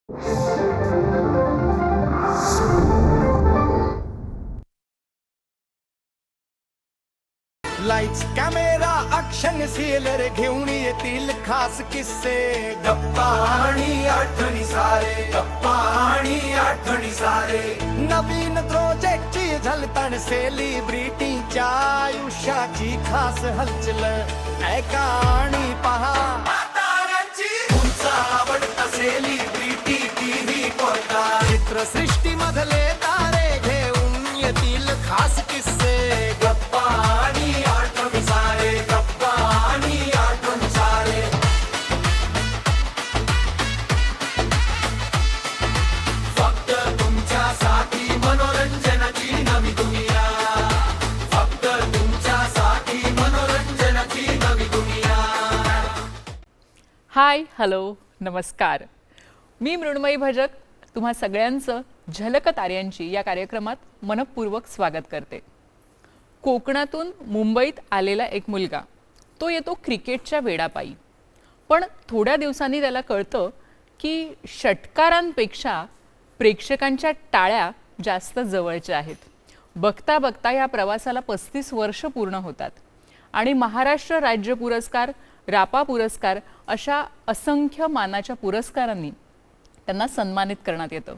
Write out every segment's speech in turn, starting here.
Lights camera action sealer घेऊन येतील खास किस्से, गप्पा आणि आठवणी सारे, गप्पा आणि आठवणी सारे. नवीन प्रोजेक्टची झलतण, सेलिब्रिटीच्या आयुष्याची खास हलचल, ऐका आणि पहा ताऱ्यांची तुमचा आवडता सेलिब्रिटी टीव्ही पॉडकास्ट. चित्रसृष्टी मधले तारे घेऊन येतील खास किस्से, गप्पा आणि आठवणी सारे, गप्पा आणि आठवणी सारे. फक्त तुमच्यासाठी मनोरंजनाची नवी दुनिया, फक्त तुमच्यासाठी मनोरंजनाची नवी दुनिया. हाय, हॅलो, नमस्कार. मी मृण्मयी भजक तुम्हा सगळ्यांचं झलक ताऱ्यांची या कार्यक्रमात मनपूर्वक स्वागत करते. कोकणातून मुंबईत आलेला एक मुलगा, तो येतो क्रिकेटच्या वेडापायी. पण थोड्या दिवसांनी त्याला कळतं की षटकारांपेक्षा प्रेक्षकांच्या टाळ्या जास्त जवळच्या आहेत. बघता बघता या प्रवासाला 35 वर्ष पूर्ण होतात आणि महाराष्ट्र राज्य पुरस्कार, रापा पुरस्कार अशा असंख्य मानाच्या पुरस्कारांनी त्यांना सन्मानित करण्यात येतं.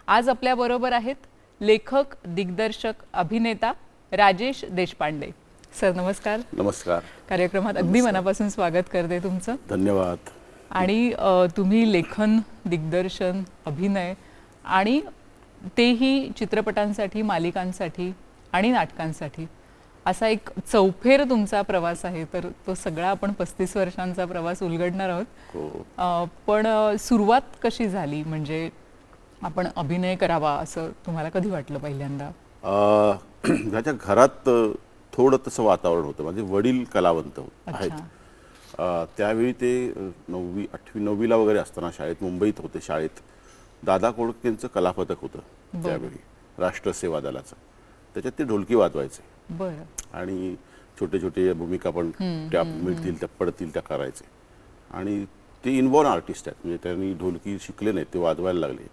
आज आपल्याबरोबर आहेत लेखक, दिग्दर्शक, अभिनेता राजेश देशपांडे. सर नमस्कार. नमस्कार. कार्यक्रमात अगदी मनापासून स्वागत करते तुमचं. धन्यवाद. आणि तुम्ही लेखन, दिग्दर्शन, अभिनय आणि तेही चित्रपटांसाठी, मालिकांसाठी आणि नाटकांसाठी असा एक चौफेर तुमचा प्रवास आहे. तर तो सगळा आपण 35 वर्षांचा प्रवास उलगडणार आहोत. पण सुरुवात कशी झाली? म्हणजे आपण अभिनय करावा असं तुम्हाला कधी वाटलं पहिल्यांदा? माझ्या घरात थोडं तसं वातावरण होतं. माझे वडील कलावंत आहेत. त्यावेळी ते 9वी 8वी 9वीला वगैरे असताना शाळेत, मुंबईत होते शाळेत. दादा कोळकेंचं कलापथक होतं त्यावेळी, राष्ट्र सेवा दलाचं. त्याच्यात ते ढोलकी वाजवायचे. बरं. आणि छोटे छोटे भूमिका पण त्या मिळतील त्या पडतील त्या करायचे. आणि ते इनबॉर्न आर्टिस्ट आहेत. म्हणजे त्यांनी ढोलकी शिकले नाहीत, ते वाजवायला लागले.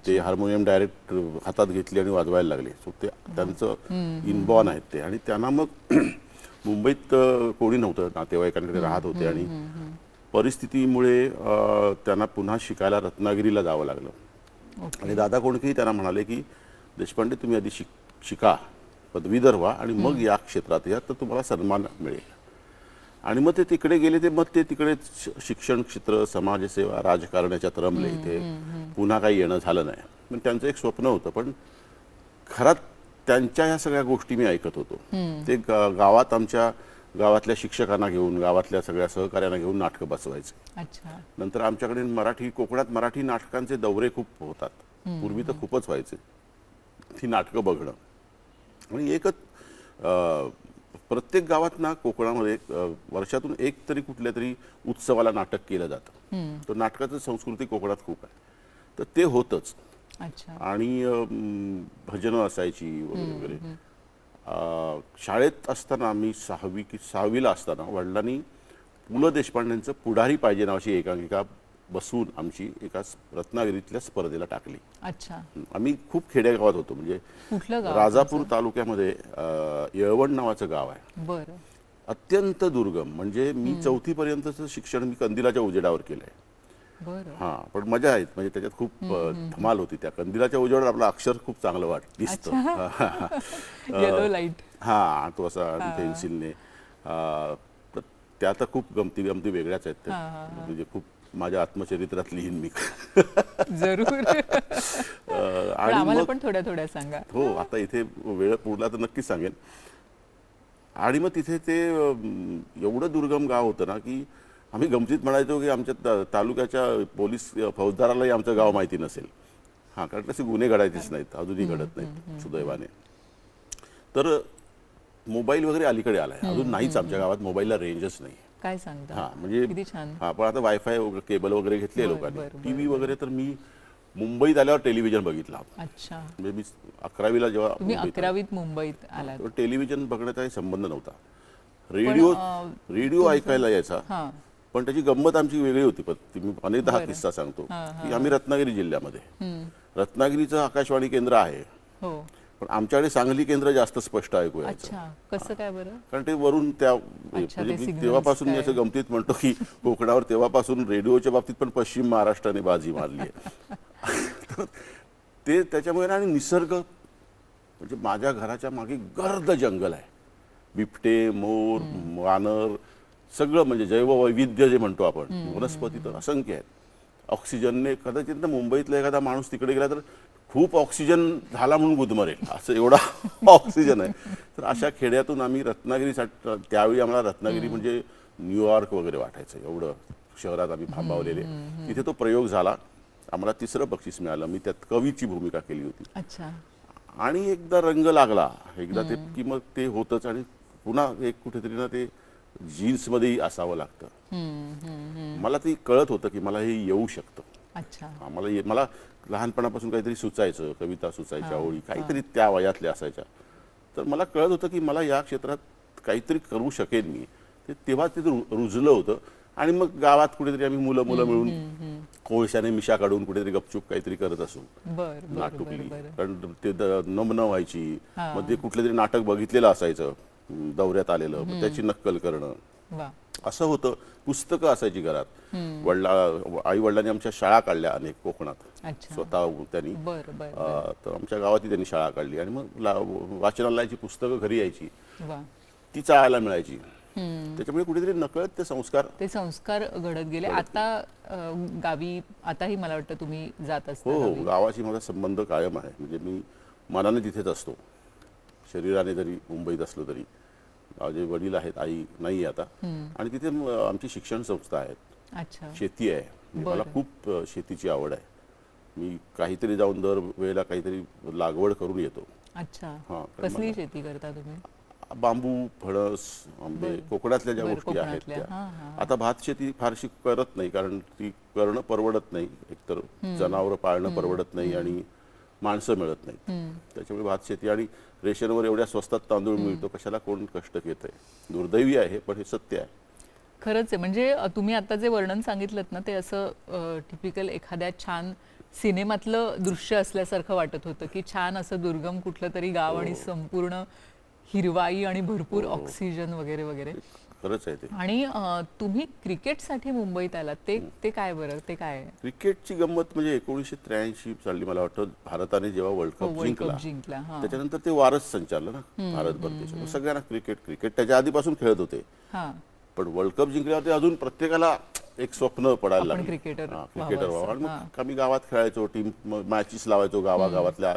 ते हार्मोनियम डायरेक्ट हातात घेतले आणि वाजवायला लागले. सो ते त्यांचं इनबॉर्न आहेत ते. आणि त्यांना मग मुंबईत कोणी नव्हतं, नातेवाईकांकडे राहत होते. आणि परिस्थितीमुळे त्यांना पुन्हा शिकायला रत्नागिरीला जावं लागलं. आणि दादा कोणकेही त्यांना म्हणाले की देशपांडे, तुम्ही आधी शिका, पदवीधर व्हा आणि मग या क्षेत्रात या, तर तुम्हाला सन्मान मिळेल. आणि मग ते तिकडे गेले. ते मग ते तिकडे शिक्षण क्षेत्र, समाजसेवा, राजकारणाच्यात रमले. इथे पुन्हा काही येणं झालं नाही. पण त्यांचं एक स्वप्न होतं. पण खरंच त्यांच्या ह्या सगळ्या गोष्टी मी ऐकत होतो. ते गावात, आमच्या गावातल्या शिक्षकांना घेऊन, गावातल्या सगळ्या सहकार्यांना घेऊन नाटकं बसवायचे. नंतर आमच्याकडे कोकणात मराठी नाटकांचे दौरे खूप होतात. पूर्वी तर खूपच व्हायचे. ती नाटकं बघणं. आणि एकच प्रत्येक गावात ना कोकणामध्ये वर्षातून एक तरी कुठल्या तरी उत्सवाला नाटक केलं जातं. तर नाटकाची संस्कृती कोकणात खूप आहे. तर ते होतंच. आणि भजनं असायची वगैरे वगैरे. शाळेत असताना मी 6वीला असताना वडिलांनी पु ल देशपांडेंचं पुढारी पाहिजे नावाची एकांकिका बसून आमची एका रत्नागिरीतल्या स्पर्धेला टाकली. आम्ही खूप खेडेगावात होतो. म्हणजे राजापूर तालुक्यामध्ये येळवण नावाचं गाव आहे. अत्यंत दुर्गम. म्हणजे मी 4थी पर्यंतचं शिक्षण मी कंदिलाच्या उजेडावर केलंय. पण मजा आहेत. म्हणजे त्याच्यात खूप धमाल होती. त्या कंदिलाच्या उजेडावर आपलं अक्षर खूप चांगलं दिसतं. तो असा पेन्सिलने. त्या तर खूप गमती वेगळ्याच आहेत. म्हणजे खूप माझ्या आत्मचरित्रात लिहीन मी. जरूर. आम्हाला पण थोड्या थोड्या सांगा. हो, आता इथे वेळ पुरला तर नक्कीच सांगेन. आणि मग तिथे ते एवढं दुर्गम गाव होतं ना की आम्ही गमतीत म्हणायचो की आमच्या तालुक्याच्या पोलीस फौजदारालाही आमचं गाव माहिती नसेल. कारण तसे गुन्हे घडायचेच नाहीत, अजूनही घडत नाहीत सुदैवाने. तर मोबाईल वगैरे अलीकडे आलाय. अजून नाहीच आमच्या गावात मोबाईलला रेंजच नाही. काय सांगता? म्हणजे पण आता वायफाय केबल वगैरे घेतले लोकांनी. टीव्ही वगैरे तर मी मुंबईत आल्यावर टेलिव्हिजन बघितला. म्हणजे मी 11वीला जेव्हा 11वीत मुंबईत आला, टेलिव्हिजन बघण्याचा संबंध नव्हता. रेडिओ ऐकायला यायचा. पण त्याची गंमत आमची वेगळी होती. पण ती मी अनेकदा हा किस्सा सांगतो की आम्ही रत्नागिरी जिल्ह्यामध्ये, रत्नागिरीचं आकाशवाणी केंद्र आहे, हो. पण आमच्याकडे सांगली केंद्र जास्त स्पष्ट ऐकू यायचं. अच्छा, कसं काय बरं? कारण ते वरून त्या ते म्हणजे मी signals तेव्हापासून मी काय? असं गमतीत म्हणतो की कोकणावर तेव्हापासून रेडिओच्या बाबतीत पण पश्चिम महाराष्ट्राने बाजी मारली आहे. ते त्याच्यामुळे ना, आणि निसर्ग म्हणजे माझ्या घराच्या मागे गर्द जंगल आहे. बिबटे, मोर, वानर, सगळं म्हणजे जैववैविध्य जे म्हणतो आपण, वनस्पती तर असंख्य आहेत. ऑक्सिजनने कदाचित ना मुंबईतला एखादा माणूस तिकडे गेला तर खूप ऑक्सिजन झाला म्हणून गुदमरेल, असं एवढा ऑक्सिजन आहे. तर अशा खेड्यातून आम्ही रत्नागिरीसाठी, त्यावेळी आम्हाला रत्नागिरी म्हणजे न्यूयॉर्क वगैरे वाटायचं, एवढं शहरात आम्ही थांबवलेले. तिथे तो प्रयोग झाला, आम्हाला 3रं बक्षीस मिळालं. मी त्यात कवीची भूमिका केली होती. अच्छा. आणि एकदा रंग लागला, एकदा ते की मग ते होतच. आणि पुन्हा एक कुठेतरी ना ते जीन्समध्येही असावं लागतं. मला ते कळत होतं की मला हे येऊ शकतं. अच्छा. मला लहानपणापासून काहीतरी सुचायचं, कविता सुचायच्या, ओळी काहीतरी त्या वयातल्या असायच्या. तर मला कळत होतं की मला या क्षेत्रात काहीतरी करू शकेन मी. तेव्हा ते रुजलं होतं. आणि मग गावात कुठेतरी आम्ही मुलं मिळून कोळशाने मिशा काढून कुठेतरी गपचूप काहीतरी करत असू. नाटुकली, कारण ते नमन व्हायची. मग ते कुठलं तरी नाटक बघितलेलं असायचं दौऱ्यात आलेलं, मग त्याची नक्कल करणं असं होतं. पुस्तकं असायची घरात. आई वडिलांनी आमच्या शाळा काढल्या अनेक कोकणात स्वतः त्यांनी. तर आमच्या गावातही त्यांनी शाळा काढली. आणि मग वाचनालयाची पुस्तकं घरी यायची, ती चाळायला मिळायची. त्याच्यामुळे कुठेतरी नकळत ते संस्कार घडत गेले. आता गावी आताही मला वाटतं तुम्ही जात असता. हो, गावाशी माझा संबंध कायम आहे. म्हणजे मी मनाने तिथेच असतो, शरीराने जरी मुंबईत असलो तरी. माझे वडील आहेत, आई नाही आता. आणि तिथे आमची शिक्षण संस्था आहेत, शेती आहे. मला खूप शेतीची आवड आहे. मी काहीतरी जाऊन दर वेळेला काहीतरी लागवड करून येतो. अच्छा. कसली शेती करता तुम्ही? बांबू, फणस, आंबे, कोकणातल्या ज्या गोष्टी आहेत त्या. आता भात शेती फारशी करत नाही, कारण ती करणं परवडत नाही. एकतर जनावरं पाळणं परवडत नाही आणि माणसं मिळत नाहीत. त्याच्यामुळे भात शेती, आणि रेशनवर एवढ्या स्वस्तात तांदूळ मिळतो, कशाला कोण कष्ट घेत आहे. दुर्दैवी आहे, पण हे सत्य आहे. खरंच आहे. म्हणजे तुम्ही आता जे वर्णन सांगितलं ना, ते असं टिपिकल एखाद्या छान सिनेमातलं दृश्य असल्यासारखं वाटत होतं, की छान असं दुर्गम कुठलं तरी गाव आणि संपूर्ण हिरवाई आणि भरपूर ऑक्सिजन वगैरे वगैरे. खरंच आहे ते. आणि तुम्ही क्रिकेटसाठी मुंबईत आलात, ते काय बरं? ते काय आहे? क्रिकेटची गंमत म्हणजे 1983 साली मला वाटतं भारताने जेव्हा वर्ल्ड कप जिंकला, त्याच्यानंतर ते वारच संचारलं ना भारतभर. सगळ्यांना क्रिकेट त्याच्या आधीपासून खेळत होते, पण वर्ल्ड कप जिंकल्यावर ते अजून प्रत्येकाला एक स्वप्न पडायला लागलं, क्रिकेटर व्हावं. आणि मग आम्ही गावात खेळायचो, टीम मॅचेस लावायचो गावागावातल्या,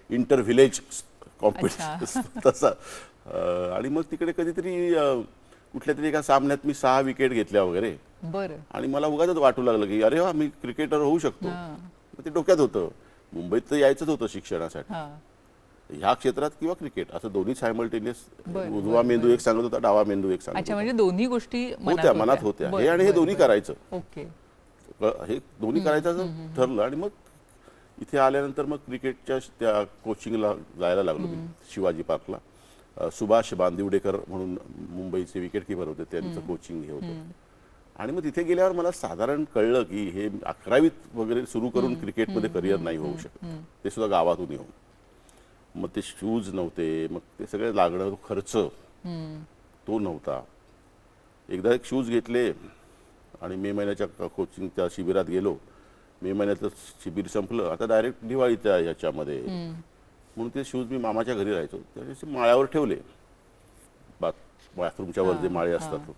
इंटर व्हिलेज कॉम्पिटिशन तसा. आणि मग तिकडे कधीतरी कुठल्या तरी एका सामन्यात मी 6 विकेट घेतल्या वगैरे. आणि मला उगाच वाटू लागलं की अरे वा, मी क्रिकेटर होऊ शकतो. ते डोक्यात होतं. मुंबईत तर यायचंच होतं शिक्षणासाठी, ह्या क्षेत्रात किंवा क्रिकेट, असं दोन्ही सायमल्टेनियस. उजवा मेंदू एक सांगत होता, डावा मेंदू एक सांगत होता. म्हणजे दोन्ही गोष्टी मनात होत्या. हे आणि हे दोन्ही करायचं, हे दोन्ही करायचं ठरलं. आणि मग इथे आल्यानंतर मग क्रिकेटच्या त्या कोचिंगला जायला लागलो मी, शिवाजी पार्कला. सुभाष बांदिवडेकर म्हणून मुंबईचे विकेट किपर होते, त्यांचं कोचिंग हे होतं. आणि मग तिथे गेल्यावर मला साधारण कळलं की हे 11वीत वगैरे सुरू करून क्रिकेटमध्ये करिअर नाही होऊ शकत, ते सुद्धा गावातून येऊन. मग ते शूज नव्हते, मग ते सगळे लागणं खर्च तो नव्हता. एकदा एक शूज घेतले आणि मे महिन्याच्या कोचिंगच्या शिबिरात गेलो. मे महिन्याचं शिबिर संपलं, आता डायरेक्ट दिवाळीच्या ह्याच्यामध्ये, म्हणून ते शूज मी मामाच्या घरी राहायचो त्याचे माळ्यावर ठेवले, बाथरूमच्या वर जे माळे असतात.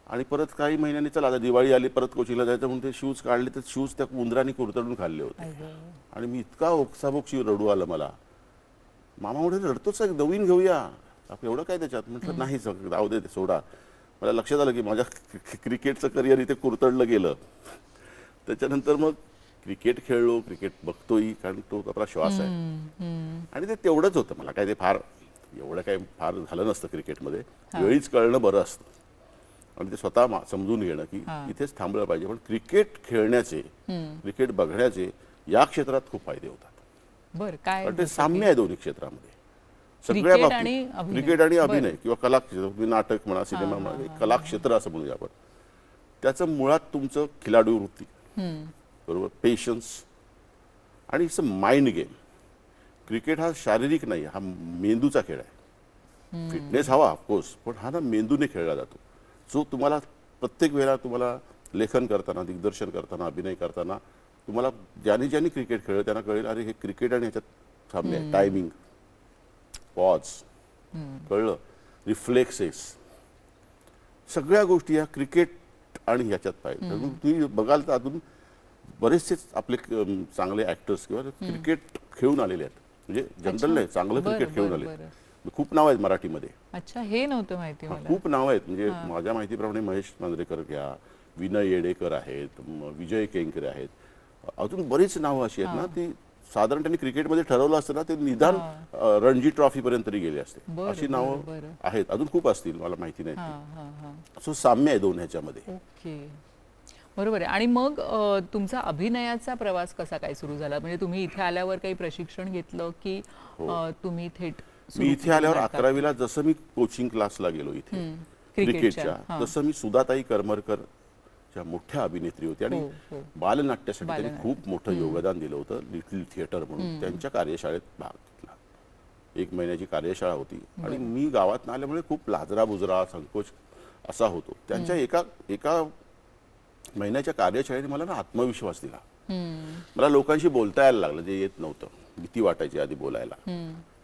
आणि परत काही महिन्यांनी चला आता दिवाळी आली, परत कोचिंगला जायचं म्हणून ते शूज काढले, तर शूज त्या उंदराने कुरतडून खाल्ले होते. आणि मी इतका ओक्साबोक्षी रडू आलं मला. मामा म्हणे रडतोच, नवीन घेऊया, आपण एवढं काय त्याच्यात. म्हटलं नाही, जाऊ दे, सोडा. मला लक्षात आलं की माझ्या क्रिकेटचं करिअर इथे कुरतडलं गेलं. त्याच्यानंतर मग क्रिकेट खेळलो, क्रिकेट बघतोय, कारण तो आपला श्वास आहे. आणि ते तेवढंच होतं. मला काय ते एवढं काय फार झालं नसतं क्रिकेटमध्ये. वेळीच कळणं बरं असतं आणि ते स्वतः समजून घेणं की इथेच थांबलं पाहिजे. पण क्रिकेट खेळण्याचे, क्रिकेट बघण्याचे या क्षेत्रात खूप फायदे होतात. कारण ते साम्य आहे दोन्ही क्षेत्रामध्ये, सगळ्या बाबतीत. क्रिकेट आणि अभिनय किंवा कला क्षेत्र, नाटक म्हणा, सिनेमा म्हणा, कला क्षेत्र असं म्हणूया आपण. त्याचं मुळात तुमचं खिलाडू वृत्ती, बरोबर, पेशन्स, आणि it's a mind game. Cricket हा शारीरिक नाही, हा मेंदूचा खेळ आहे. फिटनेस हवा ऑफकोर्स, पण हा ना मेंदूने खेळला जातो. जो तुम्हाला प्रत्येक वेळेला तुम्हाला लेखन करताना, दिग्दर्शन करताना, अभिनय करताना तुम्हाला ज्यांनी ज्यांनी क्रिकेट खेळलं त्यांना कळेल, अरे हे क्रिकेट आणि ह्याच्यात सामने आहे. टायमिंग, पॉज, कळलं, रिफ्लेक्सेस, सगळ्या गोष्टी ह्या क्रिकेट आणि ह्याच्यात पाहिजे. तुम्ही बघाल तर अजून बरेचसे आपले चांगले ऍक्टर्स किंवा क्रिकेट खेळून आलेले आहेत. म्हणजे जनरल नाही, चांगलं क्रिकेट खेळून आले. खूप नाव आहेत मराठीमध्ये. अच्छा, हे नव्हतं माहिती मला. खूप नाव आहेत. म्हणजे माझ्या माहितीप्रमाणे महेश मांजरेकर घ्या, विनय येडेकर आहेत, विजय केंकरे आहेत, अजून बरीच नावं अशी आहेत ना, ती साधारण त्यांनी क्रिकेटमध्ये ठरवलं असतं ना, ते निदान रणजी ट्रॉफी पर्यंत तरी गेले असते. अशी नावं आहेत, अजून खूप असतील, मला माहिती नाही. सो साम्य आहे दोन ह्याच्यामध्ये. ओके, बरोबर आहे. आणि मग तुमचा अभिनयाचा प्रवास कसा काय सुरू झाला? म्हणजे तुम्ही इथे आल्यावर काही प्रशिक्षण घेतलं की तुम्ही थेट? मी इथे आल्यावर 11वीला जसं मी कोचिंग क्लासला गेलो इथे क्रिकेटच्या, तसं मी सुधाताई करमरकर ज्या मोठ्या अभिनेत्री होत्या आणि बालनाट्यासाठी त्यांनी खूप मोठं योगदान दिलं होतं, लिटिल थिएटर म्हणून, त्यांच्या कार्यशाळेत भाग घेतला. 1 महिन्याची कार्यशाळा होती आणि मी गावात आल्यामुळे खूप लाजरा बुजरा संकोच असा होतो. त्यांच्या एका महिन्याच्या कार्यशाळेने मला ना आत्मविश्वास दिला. मला लोकांशी बोलता यायला लागलं, जे येत नव्हतं. भीती वाटायची आधी बोलायला,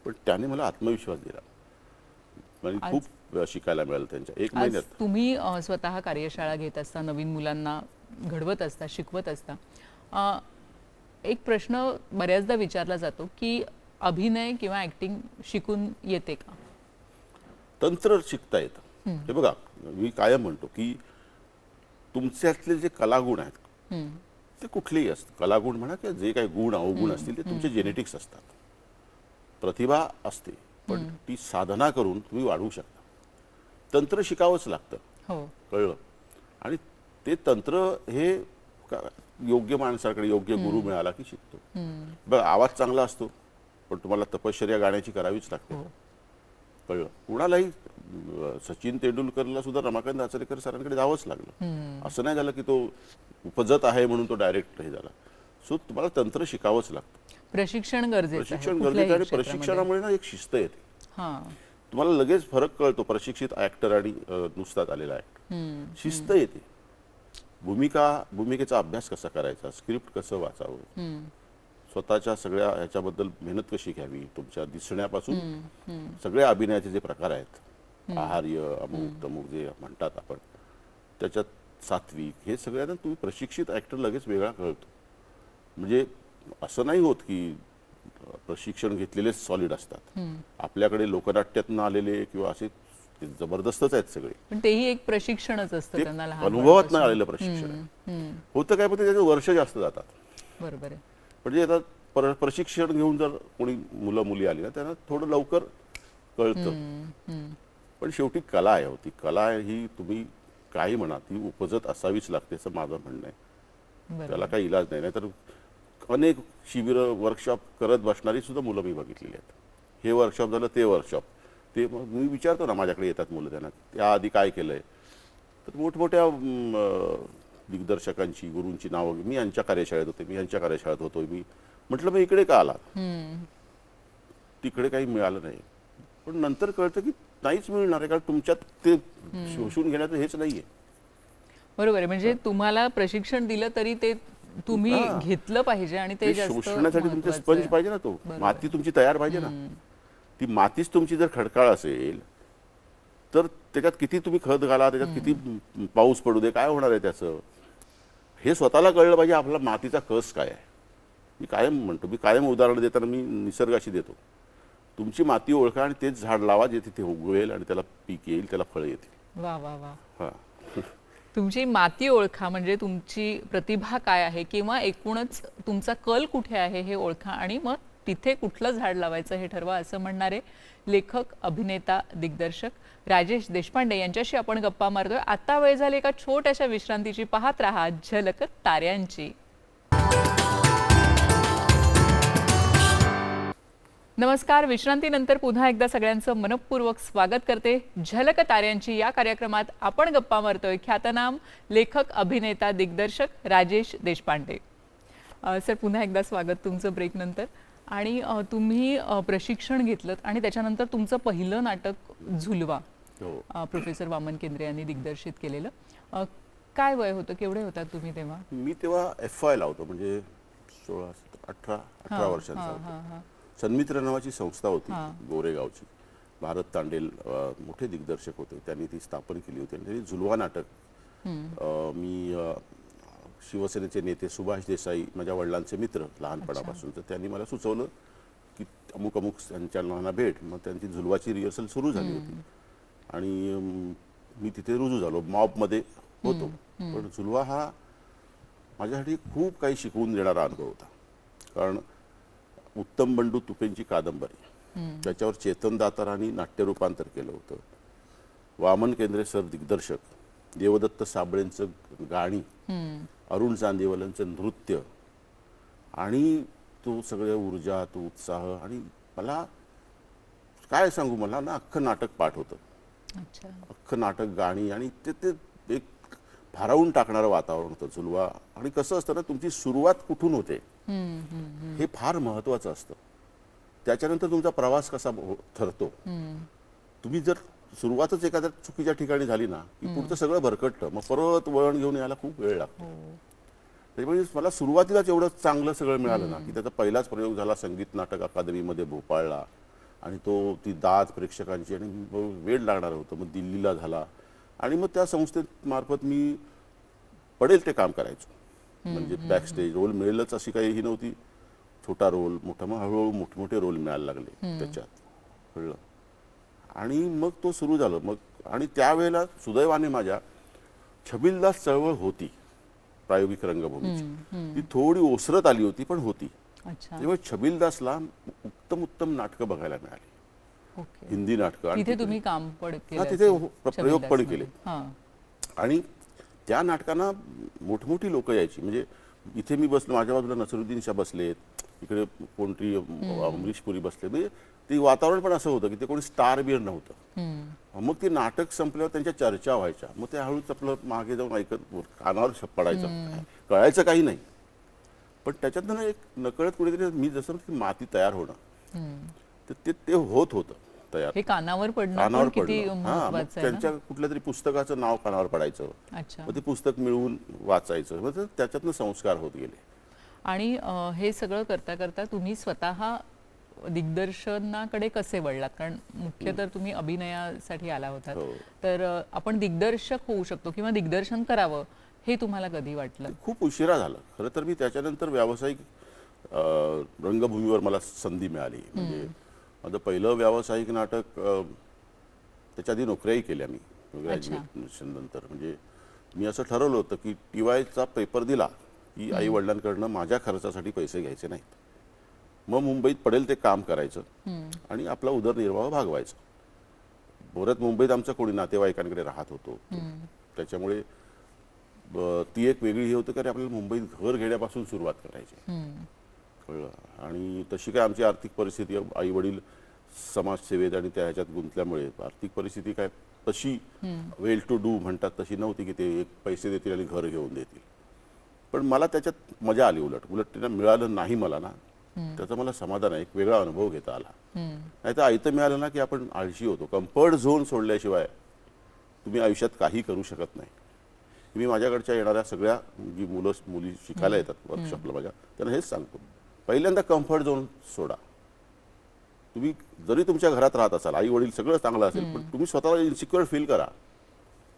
पण त्याने मला आत्मविश्वास दिला आणि खूप शिकायला मिळालं त्यांच्या 1 महिन्यात. तुम्ही स्वतः कार्यशाळा घेत असता, नवीन मुलांना घडवत असता, शिकवत असता. एक प्रश्न बऱ्याचदा विचारला जातो की अभिनय किंवा ऍक्टिंग शिकून येते का? तंत्र शिकता येतं. हे बघा, मी कायम म्हणतो की तुमच्यातले जे कलागुण आहेत ते कुठलेही असतात, कलागुण म्हणा किंवा जे काही गुण अवगुण असतील ते तुमचे जेनेटिक्स असतात. प्रतिभा असते, पण ती साधना करून तुम्ही वाढवू शकता. तंत्र शिकावंच लागतं, कळलं. आणि ते तंत्र हे योग्य माणसाकडे योग्य गुरु मिळाला की शिकतो. बघ, आवाज चांगला असतो, पण तुम्हाला तपश्चर्या गाण्याची करावीच लागते, कळलं. कुणालाही सचिन तेंडुलकरला सुद्धा रमाकांत आचरेकर सरांकडे जावंच लागलं. असं नाही झालं की तो उपजत आहे म्हणून तो डायरेक्ट हे झाला. सो तुम्हाला तंत्र शिकावंच लागतं. प्रशिक्षण गरजेचं आहे. प्रशिक्षण गरजेचं आणि प्रशिक्षणामुळे ना एक शिस्त येते. तुम्हाला लगेच फरक कळतो प्रशिक्षित ऍक्टर आणि नुसताच आलेला ऍक्टर. शिस्त येते. भूमिकेचा अभ्यास कसा करायचा, स्क्रिप्ट कसं वाचावं, स्वतःच्या सगळ्या ह्याच्याबद्दल मेहनत कशी घ्यावी, तुमच्या दिसण्यापासून सगळ्या अभिनयाचे जे प्रकार आहेत, आहार्य, अमुक तमुक जे म्हणतात आपण, त्याच्यात सात्विक, हे सगळ्यांना तुम्ही प्रशिक्षित ऍक्टर लगेच वेगळा कळतो. म्हणजे असं नाही होत की प्रशिक्षण घेतलेलेच सॉलिड असतात. आपल्याकडे लोकनाट्यातून आलेले किंवा असे जबरदस्तच आहेत सगळे, पण तेही एक प्रशिक्षणच असतं त्यांना, अनुभवात नाही आलेलं प्रशिक्षण होतं. काय पण त्याचे वर्ष जास्त जातात. बरोबर आहे. म्हणजे आता प्रशिक्षण घेऊन जर कोणी मुलं मुली आली ना, त्यांना थोडं लवकर कळतं. पण शेवटी कला आहे, होती कला ही तुम्ही काही म्हणा ती उपजत असावीच लागते असं माझं म्हणणं आहे. त्याला काही इलाज नाही. नाहीतर अनेक शिबिरं वर्कशॉप करत बसणारी सुद्धा मुलं मी बघितलेली आहेत. हे वर्कशॉप झालं, ते वर्कशॉप, ते मग मी विचारतो ना, माझ्याकडे येतात मुलं, त्यांना त्याआधी काय केलंय, तर मोठमोठ्या दिग्दर्शकांची, गुरूंची नावं, मी यांच्या कार्यशाळेत होते, मी यांच्या कार्यशाळेत होतो, मी म्हटलं मग इकडे का आलात? तिकडे काही मिळालं नाही. पण नंतर कळतं की नाहीच मिळणार आहे, कारण तुमच्यात ते शोषून घेण्याचं हेच नाहीये. बरोबर आहे. म्हणजे तुम्हाला प्रशिक्षण दिलं तरी ते तुम्ही घेतलं पाहिजे आणि ते शोषण्यासाठी तुमचे स्पंज पाहिजे ना, तो माती तुमची तयार पाहिजे ना. ती मातीच तुमची जर खडकाळ असेल तर त्याच्यात किती तुम्ही खत घाला, त्याच्यात किती पाऊस पडू दे, काय होणार आहे त्याचं, हे स्वतःला कळलं पाहिजे. आपला मातीचा कस काय आहे. मी कायम म्हणतो, मी कायम उदाहरण देताना मी निसर्गाशी देतो. तुमची माती ओळखा आणि तेच झाड लावा जे तिथे उगवेल आणि त्याला पीक येईल, त्याला फळं येतील. वा वा वा. तुमची माती ओळखा म्हणजे तुमची प्रतिभा काय आहे किंवा एकूणच तुमचा कल कुठे आहे हे ओळखा आणि मग तिथे कुठलं झाड लावायचं हे ठरवा, असं म्हणणारे लेखक, अभिनेता, दिग्दर्शक राजेश देशपांडे यांच्याशी आपण गप्पा मारतोय. आता वेळ झाली एका छोट्याशा विश्रांतीची. पाहत राहा झलक ताऱ्यांची. नमस्कार. विश्रांतीनंतर पुन्हा एकदा सगळ्यांचं मनपूर्वक स्वागत करते. झलक ताऱ्यांची या कार्यक्रमात आपण गप्पा मारतोय ख्यातनाम लेखक, अभिनेता, दिग्दर्शक राजेश देशपांडे. सर, पुन्हा एकदा स्वागत तुमचं ब्रेकनंतर. आणि तुम्ही प्रशिक्षण घेतलं आणि त्याच्यानंतर तुमचं पहिलं नाटक झुलवा प्रोफेसर वामन केंद्रे यांनी दिग्दर्शित केलेलं. काय वय होतं, केवढे होतात तुम्ही तेव्हा? मी तेव्हा FY ला होतो, म्हणजे 18 वर्षांचा होतो. सन्मित्र नावाची संस्था होती गोरेगावची. भारत तांडेल मोठे दिग्दर्शक होते, त्यांनी ती स्थापन केली होती आणि त्यांनी झुलवा नाटक मी शिवसेनेचे नेते सुभाष देसाई माझ्या वडिलांचे मित्र लहानपणापासून, तर त्यांनी मला सुचवलं की अमुक अमुक संचालनांना भेट. मग त्यांची झुलवाची रिहर्सल सुरू झाली होती आणि मी तिथे रुजू झालो, मॉबमध्ये होतो. पण झुलवा हा माझ्यासाठी खूप काही शिकवून देणारा अनुभव होता. कारण उत्तम बंडू तुपेंची कादंबरी, त्याच्यावर चेतन दातारांनी नाट्यरूपांतर केलं होतं. वामन केंद्रे सर दिग्दर्शक, देवदत्त साबळेंचं गाणी, अरुण चांदेवालांचं नृत्य आणि तो सगळ्या ऊर्जा, तो उत्साह. आणि मला काय सांगू, मला ना अख्खं नाटक पाठ होतं. अख्खं नाटक, गाणी आणि ते एक भारावून टाकणारं वातावरण होतं झुलवा. आणि कसं असतं ना, तुमची सुरुवात कुठून होते हे फार महत्वाचं असतं. त्याच्यानंतर तुमचा प्रवास कसा ठरतो. तुम्ही जर सुरुवातच एखाद्या चुकीच्या ठिकाणी झाली ना की पुढचं सगळं भरकटतं, मग परत वळण घेऊन यायला खूप वेळ लागतो. त्याच्यामुळे मला सुरुवातीलाच एवढं चांगलं सगळं मिळालं ना की त्याचा पहिलाच प्रयोग झाला संगीत नाटक अकादमीमध्ये भोपाळला, आणि तो ती दाद प्रेक्षकांची आणि वेळ लागणार होतं. मग दिल्लीला झाला आणि मग त्या संस्थेत मार्फत मी पडेल ते काम करायचो. म्हणजे बॅकस्टेज रोल मिळेलच अशी काही ही नव्हती. छोटा रोल, मोठा, मग हळूहळू मोठमोठे रोल मिळायला लागले त्याच्यात, कळलं. आणि मग तो सुरू झालं. मग आणि त्यावेळेला सुदैवाने माझ्या छबिलदास चळवळ होती प्रायोगिक रंगभूमीची, ती थोडी ओसरत आली होती पण होती. तेव्हा छबिलदासला उत्तम नाटकं बघायला मिळाली, हिंदी नाटकं. तिथे तुम्ही काम पण केलं? तिथे प्रयोग पण केले. आणि त्या नाटकांना मोठमोठी लोक यायची. म्हणजे इथे मी बसलो, माझ्या बाजूला नसरुद्दीन शाह बसलेत, इकडे कोणतरी अमरीश पुरी बसले. म्हणजे ते वातावरण पण असं होतं की ते कोणी स्टार बिअर नव्हतं. मग ते नाटक संपल्यावर त्यांच्या चर्चा व्हायच्या. मग ते हळूच आपलं मागे जाऊन ऐकत कानावर पडायचं, कळायचं काही नाही. पण त्याच्यातनं एक नकळत कुठेतरी मी जसं माती तयार होणं, तर ते होत होतं तयार. हे कानावर पडणं किती महत्त्वाचं आहे. त्यांच्या कुठल्या तरी पुस्तकाचं नाव कानावर पडायचं, मग ते पुस्तक मिळवून वाचायचं, मग त्याच्यातनं संस्कार होत गेले. आणि हे सगळं करता करता तुम्ही स्वतः दिग्दर्शनाकडे कसे वळलात? कारण मुख्य तर तुम्ही अभिनयासाठी आला होता, तर आपण दिग्दर्शक होऊ शकतो किंवा दिग्दर्शन करावं हे तुम्हाला कधी वाटलं? खूप उशिरा झालं खरं तर. मी त्याच्यानंतर व्यावसायिक रंगभूमीवर मला संधी मिळाली. म्हणजे माझं पहिलं व्यावसायिक नाटक, त्याच्या आधी नोकऱ्याही केल्या मी ग्रॅज्युएशन नंतर. म्हणजे मी असं ठरवलं होतं की TYचा पेपर दिला की आई वडिलांकडनं माझ्या खर्चासाठी पैसे घ्यायचे नाहीत. मग मुंबईत पडेल ते काम करायचं आणि आपला उदरनिर्वाह भागवायचा. परत मुंबईत आमचं कोणी नातेवाईकांकडे राहत होतो, त्याच्यामुळे ती एक वेगळी हे होतं की आपल्याला मुंबईत घर घेण्यापासून सुरुवात करायची, कळलं. आणि तशी काय आमची आर्थिक परिस्थिती, आई वडील समाजसेवेत आणि त्या ह्याच्यात गुंतल्यामुळे आर्थिक परिस्थिती काय तशी वेल टू डू म्हणतात तशी नव्हती की ते एक पैसे देतील आणि घर घेऊन देतील. पण मला त्याच्यात मजा आली. उलट त्यांना मिळालं नाही मला ना, त्याचा मला समाधान आहे, एक वेगळा अनुभव घेता आला. नाही तर आयतं मिळालं ना की आपण आळशी होतो. कम्फर्ट झोन सोडल्याशिवाय तुम्ही आयुष्यात काही करू शकत नाही. मी माझ्याकडच्या येणाऱ्या सगळ्या जी मुली शिकायला येतात वर्कशॉपला माझ्या, त्यांना हेच सांगतो, पहिल्यांदा कम्फर्ट झोन सोडा. तुम्ही जरी तुमच्या घरात राहत असाल, आई वडील सगळं चांगलं असेल, पण तुम्ही स्वतःला इन्सिक्युअर फील करा,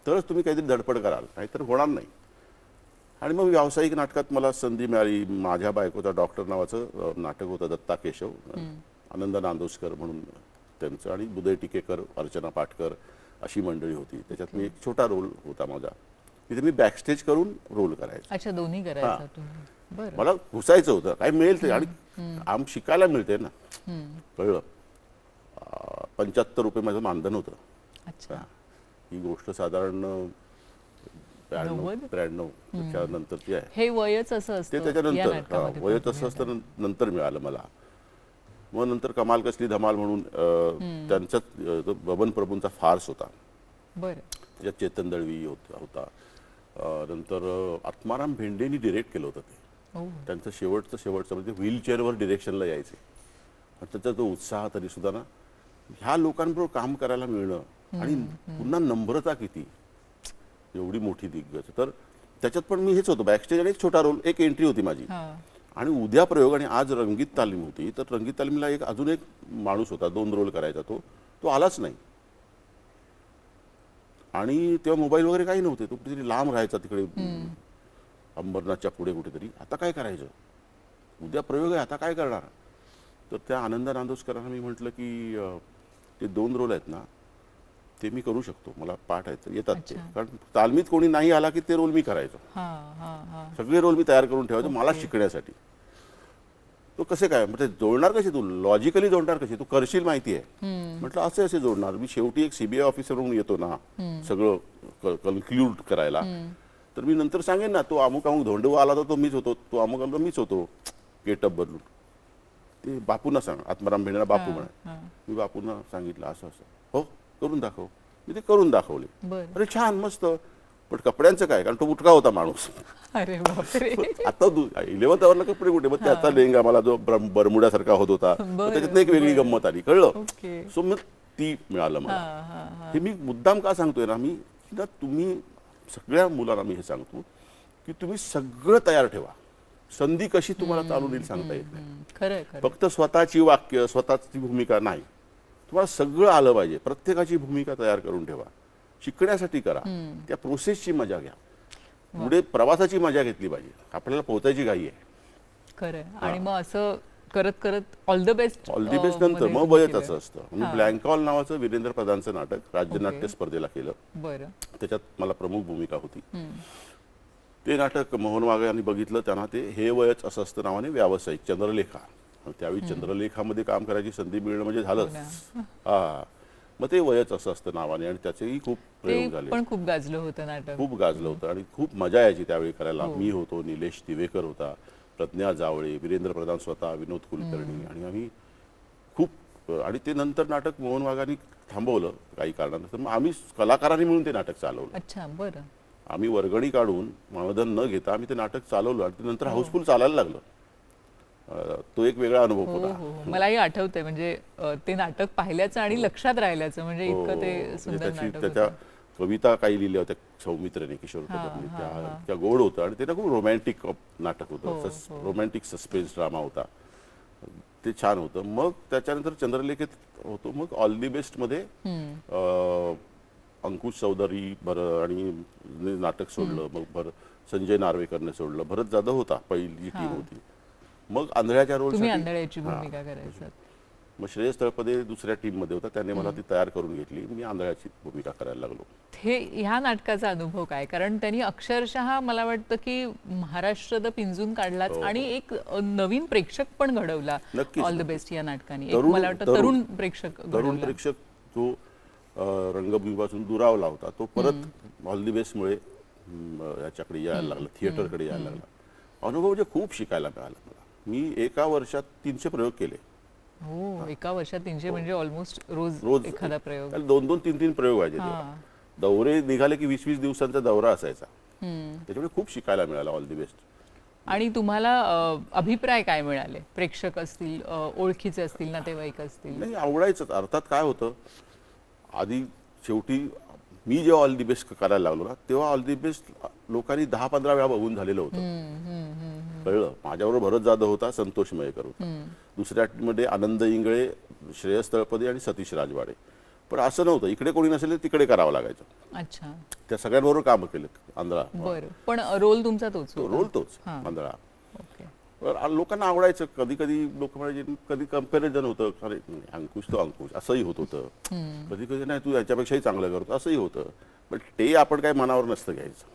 तरच तुम्ही काहीतरी धडपड कराल, नाहीतर होणार नाही. आणि मग व्यावसायिक नाटकात मला संधी मिळाली. माझ्या बायकोचा डॉक्टर नावाचं नाटक होतं, दत्ता केशव, आनंद नांदोसकर म्हणून त्यांचं, आणि उदय टिकेकर, अर्चना पाटकर अशी मंडळी होती. त्याच्यात मी एक छोटा रोल होता माझा. तिथे मी बॅकस्टेज करून रोल करायचो. अच्छा, दोन्ही करायचं तुम्ही? बरं. मला घुसायचं होतं, काय मिळेल ते, आणि शिकायला मिळते ना, कळलं. 75 रुपये माझं मानधन होतं. अच्छा. ही गोष्ट साधारण 93 त्याच्यानंतरची आहे. हे वयच असं असतं ते त्याच्यानंतर वयच असं असतं, नंतर मिळालं मला. मग नंतर कमाल कसली धमाल म्हणून त्यांच्यात बबन प्रभूंचा फार्स होता, बरं. त्याच्यात चेतन दळवी होता. नंतर आत्माराम भेंडेंनी डिरेक्ट केलं होतं ते. ओ. त्यांचं शेवटचं म्हणजे व्हीलचेअरवर डिरेक्शनला यायचे आणि त्याचा जो उत्साह तरी सुद्धा ना, ह्या लोकांबरोबर काम करायला मिळणं आणि पुन्हा नम्रता किती, एवढी मोठी दिग्गज. तर त्याच्यात पण मी हेच होतो बॅकस्टेज आणि एक छोटा रोल, एक एंट्री होती माझी. आणि उद्या प्रयोग आणि आज रंगीत तालीम होती, तर रंगीत तालीमला अजून एक माणूस होता, 2 रोल करायचा, तो आलाच नाही. आणि तेव्हा मोबाईल वगैरे काही नव्हते, तो कुठेतरी लांब राहायचा तिकडे अंबरनाथच्या पुढे कुठेतरी. आता काय करायचं, उद्या प्रयोग आहे, आता काय करणार. तर त्या आनंद नांदोसकरांना मी म्हटलं की ते 2 रोल आहेत ना, ते मी करू शकतो, मला पाठ आहेत, येतात ते. कारण तालमीत कोणी नाही आला की ते रोल मी करायचो. सगळे रोल मी तयार करून ठेवायचो मला शिकण्यासाठी. तो कसे काय म्हणजे जोडणार कसे, तू लॉजिकली जोडणार कसे, तू करशील माहिती आहे. म्हटलं असे जोडणार मी. शेवटी एक सीबीआय ऑफिसर म्हणून येतो ना सगळं कन्क्लूड करायला, तर मी नंतर सांगेन ना, तो अमुक धोंडवा आला तर तो मीच होतो, तो अमुक मीच होतो, गेटअप बदलून. ते बापूंना सांग, आत्माराम भेंडेला बापू म्हणा. मी बापूंना सांगितलं असं हो करून दाखव. मी ते करून दाखवले. अरे छान मस्त. पण कपड्यांचं काय, कारण तो उठका होता माणूस. अरे बापरे. आता 11th आवरला कपडे कुठे, मग त्याचा लेंगा मला जो बरमुड्यासारखा होत होता, त्याच्यात एक वेगळी गंमत आली, कळलं. सो मग ती मिळालं मला. हे मी मुद्दाम का सांगतोय ना, मी तुम्ही सगळ्या मुलांना मी हे सांगतो की तुम्ही सगळं तयार ठेवा. संधी कशी तुम्हाला चालून येईल सांगता येत नाही. फक्त स्वतःची वाक्य, स्वतःची भूमिका नाही, तुम्हाला सगळं आलं पाहिजे. प्रत्येकाची भूमिका तयार करून ठेवा, शिकण्यासाठी करा, त्या प्रोसेसची मजा घ्या, पुढे प्रवासाची मजा घेतली पाहिजे. आपल्याला पोहोचायची घाई आहे. खरं. आणि मग असं करत करत ऑल द बेस्ट नंतर मग वयच असतं. म्हणजे ब्लँकॉल नावाचं वीरेंद्र प्रधानचं नाटक राज्यनाट्य स्पर्धेला केलं. बरं. त्याच्यात मला प्रमुख भूमिका होती. ते नाटक मोहन वाघ यांनी बघितलं, त्यांना ते हे वयच असं असतं नावाने व्यावसायिक चंद्रलेखा, त्यावेळी चंद्रलेखामध्ये काम करायची संधी मिळणं म्हणजे झालंच. मग ते वयच असं असतं नावाने, आणि त्याचेही खूप प्रयोग झाले. पण खूप गाजलं होतं नाटक, खूप गाजलं होतं आणि खूप मजा यायची त्यावेळी करायला. मी होतो, निलेश दिवेकर होता, प्रज्ञा जावळे, वीरेंद्र प्रधान स्वतः, विनोद कुलकर्णी, आणि आम्ही खूप. आणि ते नंतर नाटक मोहन वाघांनी थांबवलं काही कारणानं, मग आम्ही कलाकारांनी मिळून ते नाटक चालवलं. अच्छा, बरं. आम्ही वर्गणी काढून मानधन न घेता आम्ही ते नाटक चालवलं आणि ते नंतर हाऊसफुल चालायला लागलं. तो एक वेगळा अनुभव होता. मलाही आठवतंय, म्हणजे ते नाटक पाहिल्याचं आणि लक्षात राहिल्याचं, म्हणजे इतकं ते सुंदर नाटक. त्याच्या कविता काही लिहिल्या होत्या सौमित्रेने, किशोर कदमने, त्या गोड होतं आणि ते ना खूप रोमॅन्टिक नाटक होतं, रोमॅन्टिक सस्पेन्स ड्रामा होता, ते छान होतं. मग त्याच्यानंतर चंद्रलेखेत होतो, मग ऑल दी बेस्ट मध्ये अंकुश चौधरी आणि नाटक सोडलं, मग संजय नार्वेकरने सोडलं, भरत जाधव होता, पहिली टीम होती. मग आंधळ्याच्या रोल आंधळ्याची भूमिका करायची. मग श्रेयस तळपदे दुसऱ्या टीम मध्ये होता, त्याने मला ती तयार करून घेतली, मी आंधळ्याची भूमिका करायला लागलो. हे ह्या नाटकाचा अनुभव काय, कारण त्यांनी अक्षरशः मला वाटतं की महाराष्ट्र पिंजून काढलाच आणि एक नवीन प्रेक्षक पण घडवला ऑल द बेस्ट या नाटकाने. मला वाटतं तरुण प्रेक्षक जो रंगभूमीपासून दुरावला होता, तो परत ऑल द बेस्ट मुळे याच्याकडे यायला लागला, थिएटरकडे यायला लागला. अनुभव जे खूप शिकायला मिळाला मला. मी एका वर्षात 300 प्रयोग केले. हो, एका वर्षात 300 म्हणजे ऑलमोस्ट रोज एखादा प्रयोग. 2-2, 3-3 प्रयोग व्हायचे. दौरे निघाले की 20-20 दिवसांचा दौरा असायचा. त्याच्यामुळे खूप शिकायला मिळालं. All the best. आणि तुम्हाला अभिप्राय काय मिळाले, प्रेक्षक असतील, ओळखीचे असतील, नातेवाईक असतील? नाही, आवडायचं. अर्थात काय होतं, आधी शेवटी मी जेव्हा ऑल दी बेस्ट करायला लागलो ना, तेव्हा ऑल दी बेस्ट लोकांनी 10-15 वेळा बघून झालेलं होतं. कळलं. माझ्याबरोबर भरत जाधव होता, संतोष मयेकर होता, दुसऱ्या टीममध्ये आनंद इंगळे, श्रेयस तळपदे आणि सतीश राजवाडे. पण असं नव्हतं इकडे कोणी नसेल तिकडे करावं लागायचं. अच्छा. त्या सगळ्यांबरोबर काम केलं आंधळा. बरं. पण रोल तुमचा तोच? रोल तोच, आंधळा. लोकांना आवडायचं. कधी कधी लोक म्हणजे कधी कंपॅरिझन होतं, अरे अंकुश तो अंकुश असंही होत होतं, कधी कधी नाही तू याच्यापेक्षाही चांगलं करतो असंही होतं. पण ते आपण काही मनावर नसतं घ्यायचं.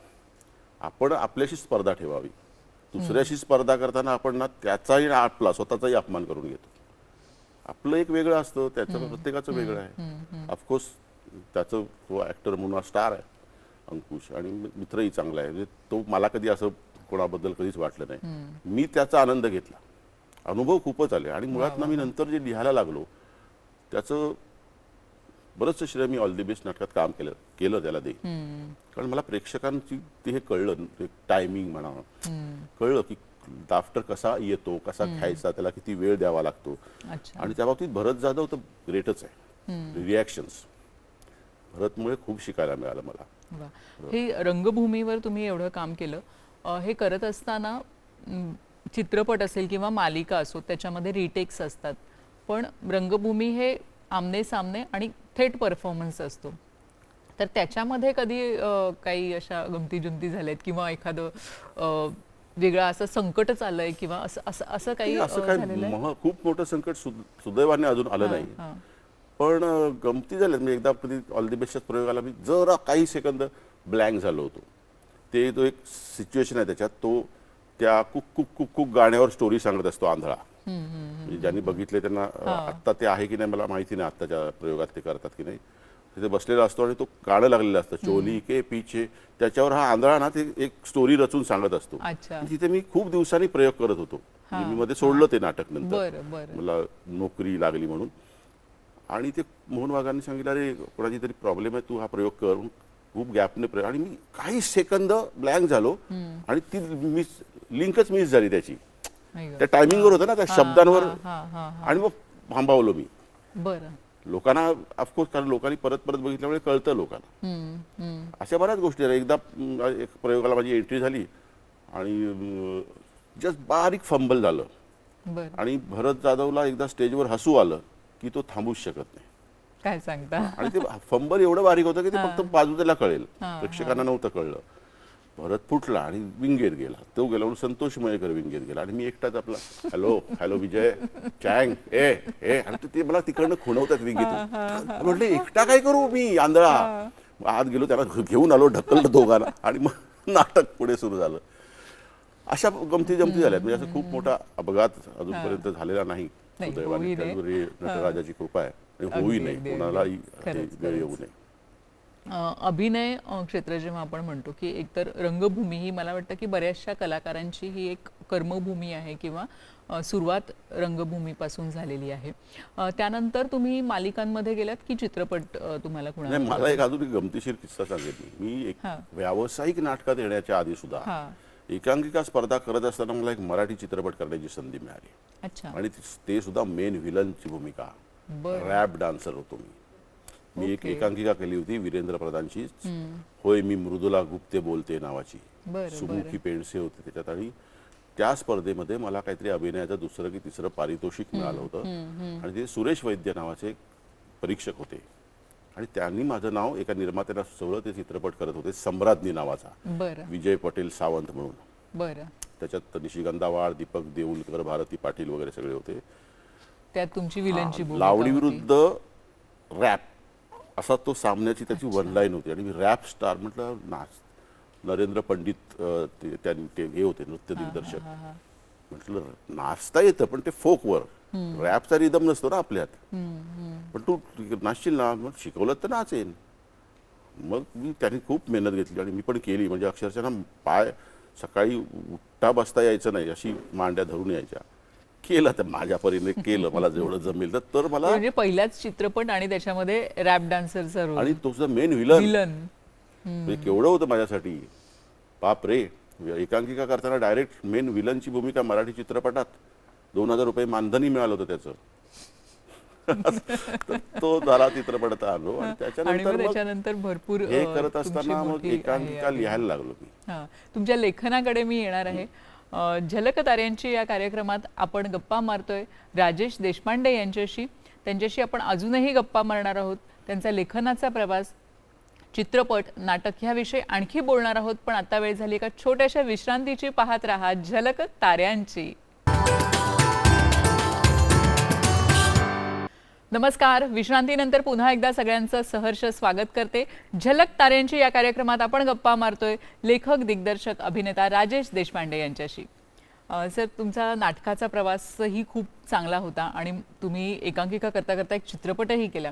आपण आपल्याशी स्पर्धा ठेवावी. दुसऱ्याशी स्पर्धा करताना आपण ना त्याचाही आपला स्वतःचाही अपमान करून घेतो. आपलं एक वेगळं असतं, त्याचं प्रत्येकाचं वेगळं आहे. ऑफकोर्स त्याचं तो ॲक्टर म्हणून स्टार आहे अंकुश, आणि मित्रही चांगला आहे. म्हणजे तो मला कधी असं कोणाबद्दल कधीच वाटलं नाही. मी त्याचा आनंद घेतला. अनुभव खूपच आले आणि मुळात ना मी नंतर जे लिहायला लागलो त्याचं बरंचसं श्रेय मी ऑल दी बेस्ट नाटकात काम केलं त्याला देईन. कारण मला प्रेक्षकांची ते हे कळलं, टायमिंग म्हणा कळलं की लाफ्टर कसा येतो, कसा घ्यायचा, त्याला किती वेळ द्यावा लागतो. आणि त्या बाबतीत भरत जाधव तर ग्रेटच आहे. रिॲक्शन्स भरतमुळे खूप शिकायला मिळालं मला. वा. हे रंगभूमीवर तुम्ही एवढं काम केलं, हे करत असताना चित्रपट असेल किंवा मालिका असो त्याच्यामध्ये रिटेक्स असतात, पण रंगभूमी हे आमने सामने आणि थेट परफॉर्मन्स असतो. तर त्याच्यामध्ये कधी काही अशा गमती-जमती झाल्यात किंवा एखादं वेगळं असं संकटच आलंय किंवा असं असं असं काही असं काय झालेलं आहे? खूप मोठं संकट सुदैवाने अजून आलं नाही. पण गमती झाल्यात. मी एकदा कधी ऑल दी बेस्टच्या प्रयोगाला मी जरा काही सेकंद ब्लँक झालो होतो. तो एक सिच्युएशन आहे त्याच्यात, तो त्या कुक कुक कुक कुक गाण्यावर स्टोरी सांगत असतो आंधळा. म्हणजे ज्यांनी बघितले त्यांना आत्ता ते आहे की नाही मला माहिती नाही, आत्ताच्या प्रयोगात ते करतात की नाही. तिथे बसलेला असतो आणि तो गाणं लागलेलं असतं चोली के पीछे, त्याच्यावर हा आंधळा ना ते एक स्टोरी रचून सांगत असतो. तिथे मी खूप दिवसांनी प्रयोग करत होतो. मी मध्ये सोडलं ते नाटक नंतर, मला नोकरी लागली म्हणून. आणि ते मोहन वाघांनी सांगितलं अरे कोणाची तरी प्रॉब्लेम आहे, तू हा प्रयोग कर. खूप गॅपने प्रयोग, आणि मी काही सेकंद ब्लँक झालो आणि ती लिंकच मिस झाली त्याची. त्या टायमिंगवर होतं ना, त्या शब्दांवर. आणि मग थांबावलो मी. बरं. लोकांना ऑफकोर्स, कारण लोकांनी परत परत बघितल्यामुळे कळतं लोकांना. अशा बऱ्याच गोष्टी आहेत. एकदा एक प्रयोगाला माझी एंट्री झाली आणि जस्ट बारीक फंबल झालं आणि भरत जाधवला एकदा स्टेजवर हसू आलं की तो थांबूच शकत नाही. काय सांगता? आणि ते फंबल एवढं बारीक होतं की ते फक्त बाजूला कळेल, प्रेक्षकांना नव्हतं कळलं. भरत फुटला आणि विंगेत गेला. तो गेला म्हणून संतोष मयेकर विंगेत गेला आणि मी एकटाच आपला हॅलो हॅलो विजय चँग ए ए. आणि ते मला तिकडनं खुणवतात विंगेतून. म्हटलं एकटा काय करू मी आंधळा. आत गेलो, त्याला घेऊन आलो, ढकललं दोघांना आणि मग नाटक पुढे सुरू झालं. अशा गमती जमती झाल्यात. म्हणजे असं खूप मोठा अपघात अजूनपर्यंत झालेला नाही. सुदैवाने नटराजाची कृपा आहे. होई नाही, कोणालाही वेळ येऊ नये. अभिनय क्षेत्र जेव्हा आपण म्हणतो की एकतर रंगभूमी ही मला वाटतं की बऱ्याचशा कलाकारांची ही एक कर्मभूमी आहे किंवा सुरुवात रंगभूमीपासून झालेली आहे. त्यानंतर तुम्ही मालिकांमध्ये गेलात की चित्रपट तुम्हाला कुणाला? नाही, मला एक अजून एक गमतीशीर किस्सा सांगेन. मी एक व्यावसायिक नाटकात येण्याच्या आधी सुद्धा एकांकिका स्पर्धा करत असताना मला एक मराठी चित्रपट करण्याची संधी मिळाली. आणि ते सुद्धा मेन व्हिलनची भूमिका. रॅप डान्सर होतो मी. मी एक एकांकिका केली होती वीरेंद्र प्रधानची, होय मी मृदुला गुप्ते बोलते नावाची. सुमुखी पेंडसे होते त्याच्यात. आणि त्या स्पर्धेमध्ये मला काहीतरी अभिनयाचं दुसरं की तिसरं पारितोषिक मिळालं होतं. आणि ते सुरेश वैद्य नावाचे एक परीक्षक होते आणि त्यांनी माझं नाव एका निर्मात्याला सुचवलं. ते चित्रपट करत होते सम्राज्ञी नावाचा, विजय पटेल सावंत म्हणून. त्याच्यात निशिगंधा वाळ, दीपक देऊलकर, भारती पाटील वगैरे सगळे होते. त्यात तुमची विलनची भूमिका लावणी विरुद्ध रॅप असा तो सामन्याची त्याची वन लाईन होती. आणि मी रॅप स्टार म्हटलं. नरेंद्र पंडित त्यांनी ते हे होते नृत्य दिग्दर्शक. म्हटलं नाचता येतं पण ते फोकवर, रॅपचा रिदम नसतो ना आपल्यात. पण तू नाचशील ना, मग शिकवलं तर नाचेन. मग मी त्यांनी खूप मेहनत घेतली आणि मी पण केली. म्हणजे अक्षरशः ना पाय सकाळी उठता बसता यायचं नाही, अशी मांड्या धरून यायच्या. केलं तर माझ्या परीने केलं, मला जेवढं जमेल. तर मला म्हणजे पहिलाच चित्रपट आणि त्याच्यामध्ये रॅप डान्सरचा रोल आणि तो मेन विलन केवढं होतं माझ्यासाठी. बाप रे. एकांकिका करताना डायरेक्ट मेन विलनची भूमिका मराठी चित्रपटात. 2000 रुपये मानधनी मिळालं होतं त्याचं. तो झाला चित्रपटात आलो आणि त्याच्यानंतर भरपूर हे करत असताना मग एकांकिका लिहायला लागलो मी. तुमच्या लेखनाकडे मी येणार आहे. झलक ताऱ्यांची या कार्यक्रमात आपण गप्पा मारतोय राजेश देशपांडे यांच्याशी. त्यांच्याशी आपण अजूनही गप्पा मारणार आहोत. त्यांचा लेखनाचा प्रवास, चित्रपट, नाटक ह्याविषयी आणखी बोलणार आहोत. पण आता वेळ झाली एका छोट्याशा विश्रांतीची. पाहत राहा झलक ताऱ्यांची. नमस्कार. विश्रांतीनंतर पुन्हा एकदा सगळ्यांचं सहर्ष स्वागत करते. झलक ताऱ्यांची या कार्यक्रमात आपण गप्पा मारतोय लेखक, दिग्दर्शक, अभिनेता राजेश देशपांडे यांच्याशी. सर, तुमचा नाटकाचा प्रवासही खूप चांगला होता आणि तुम्ही एकांकिका करता करता एक चित्रपटही केला.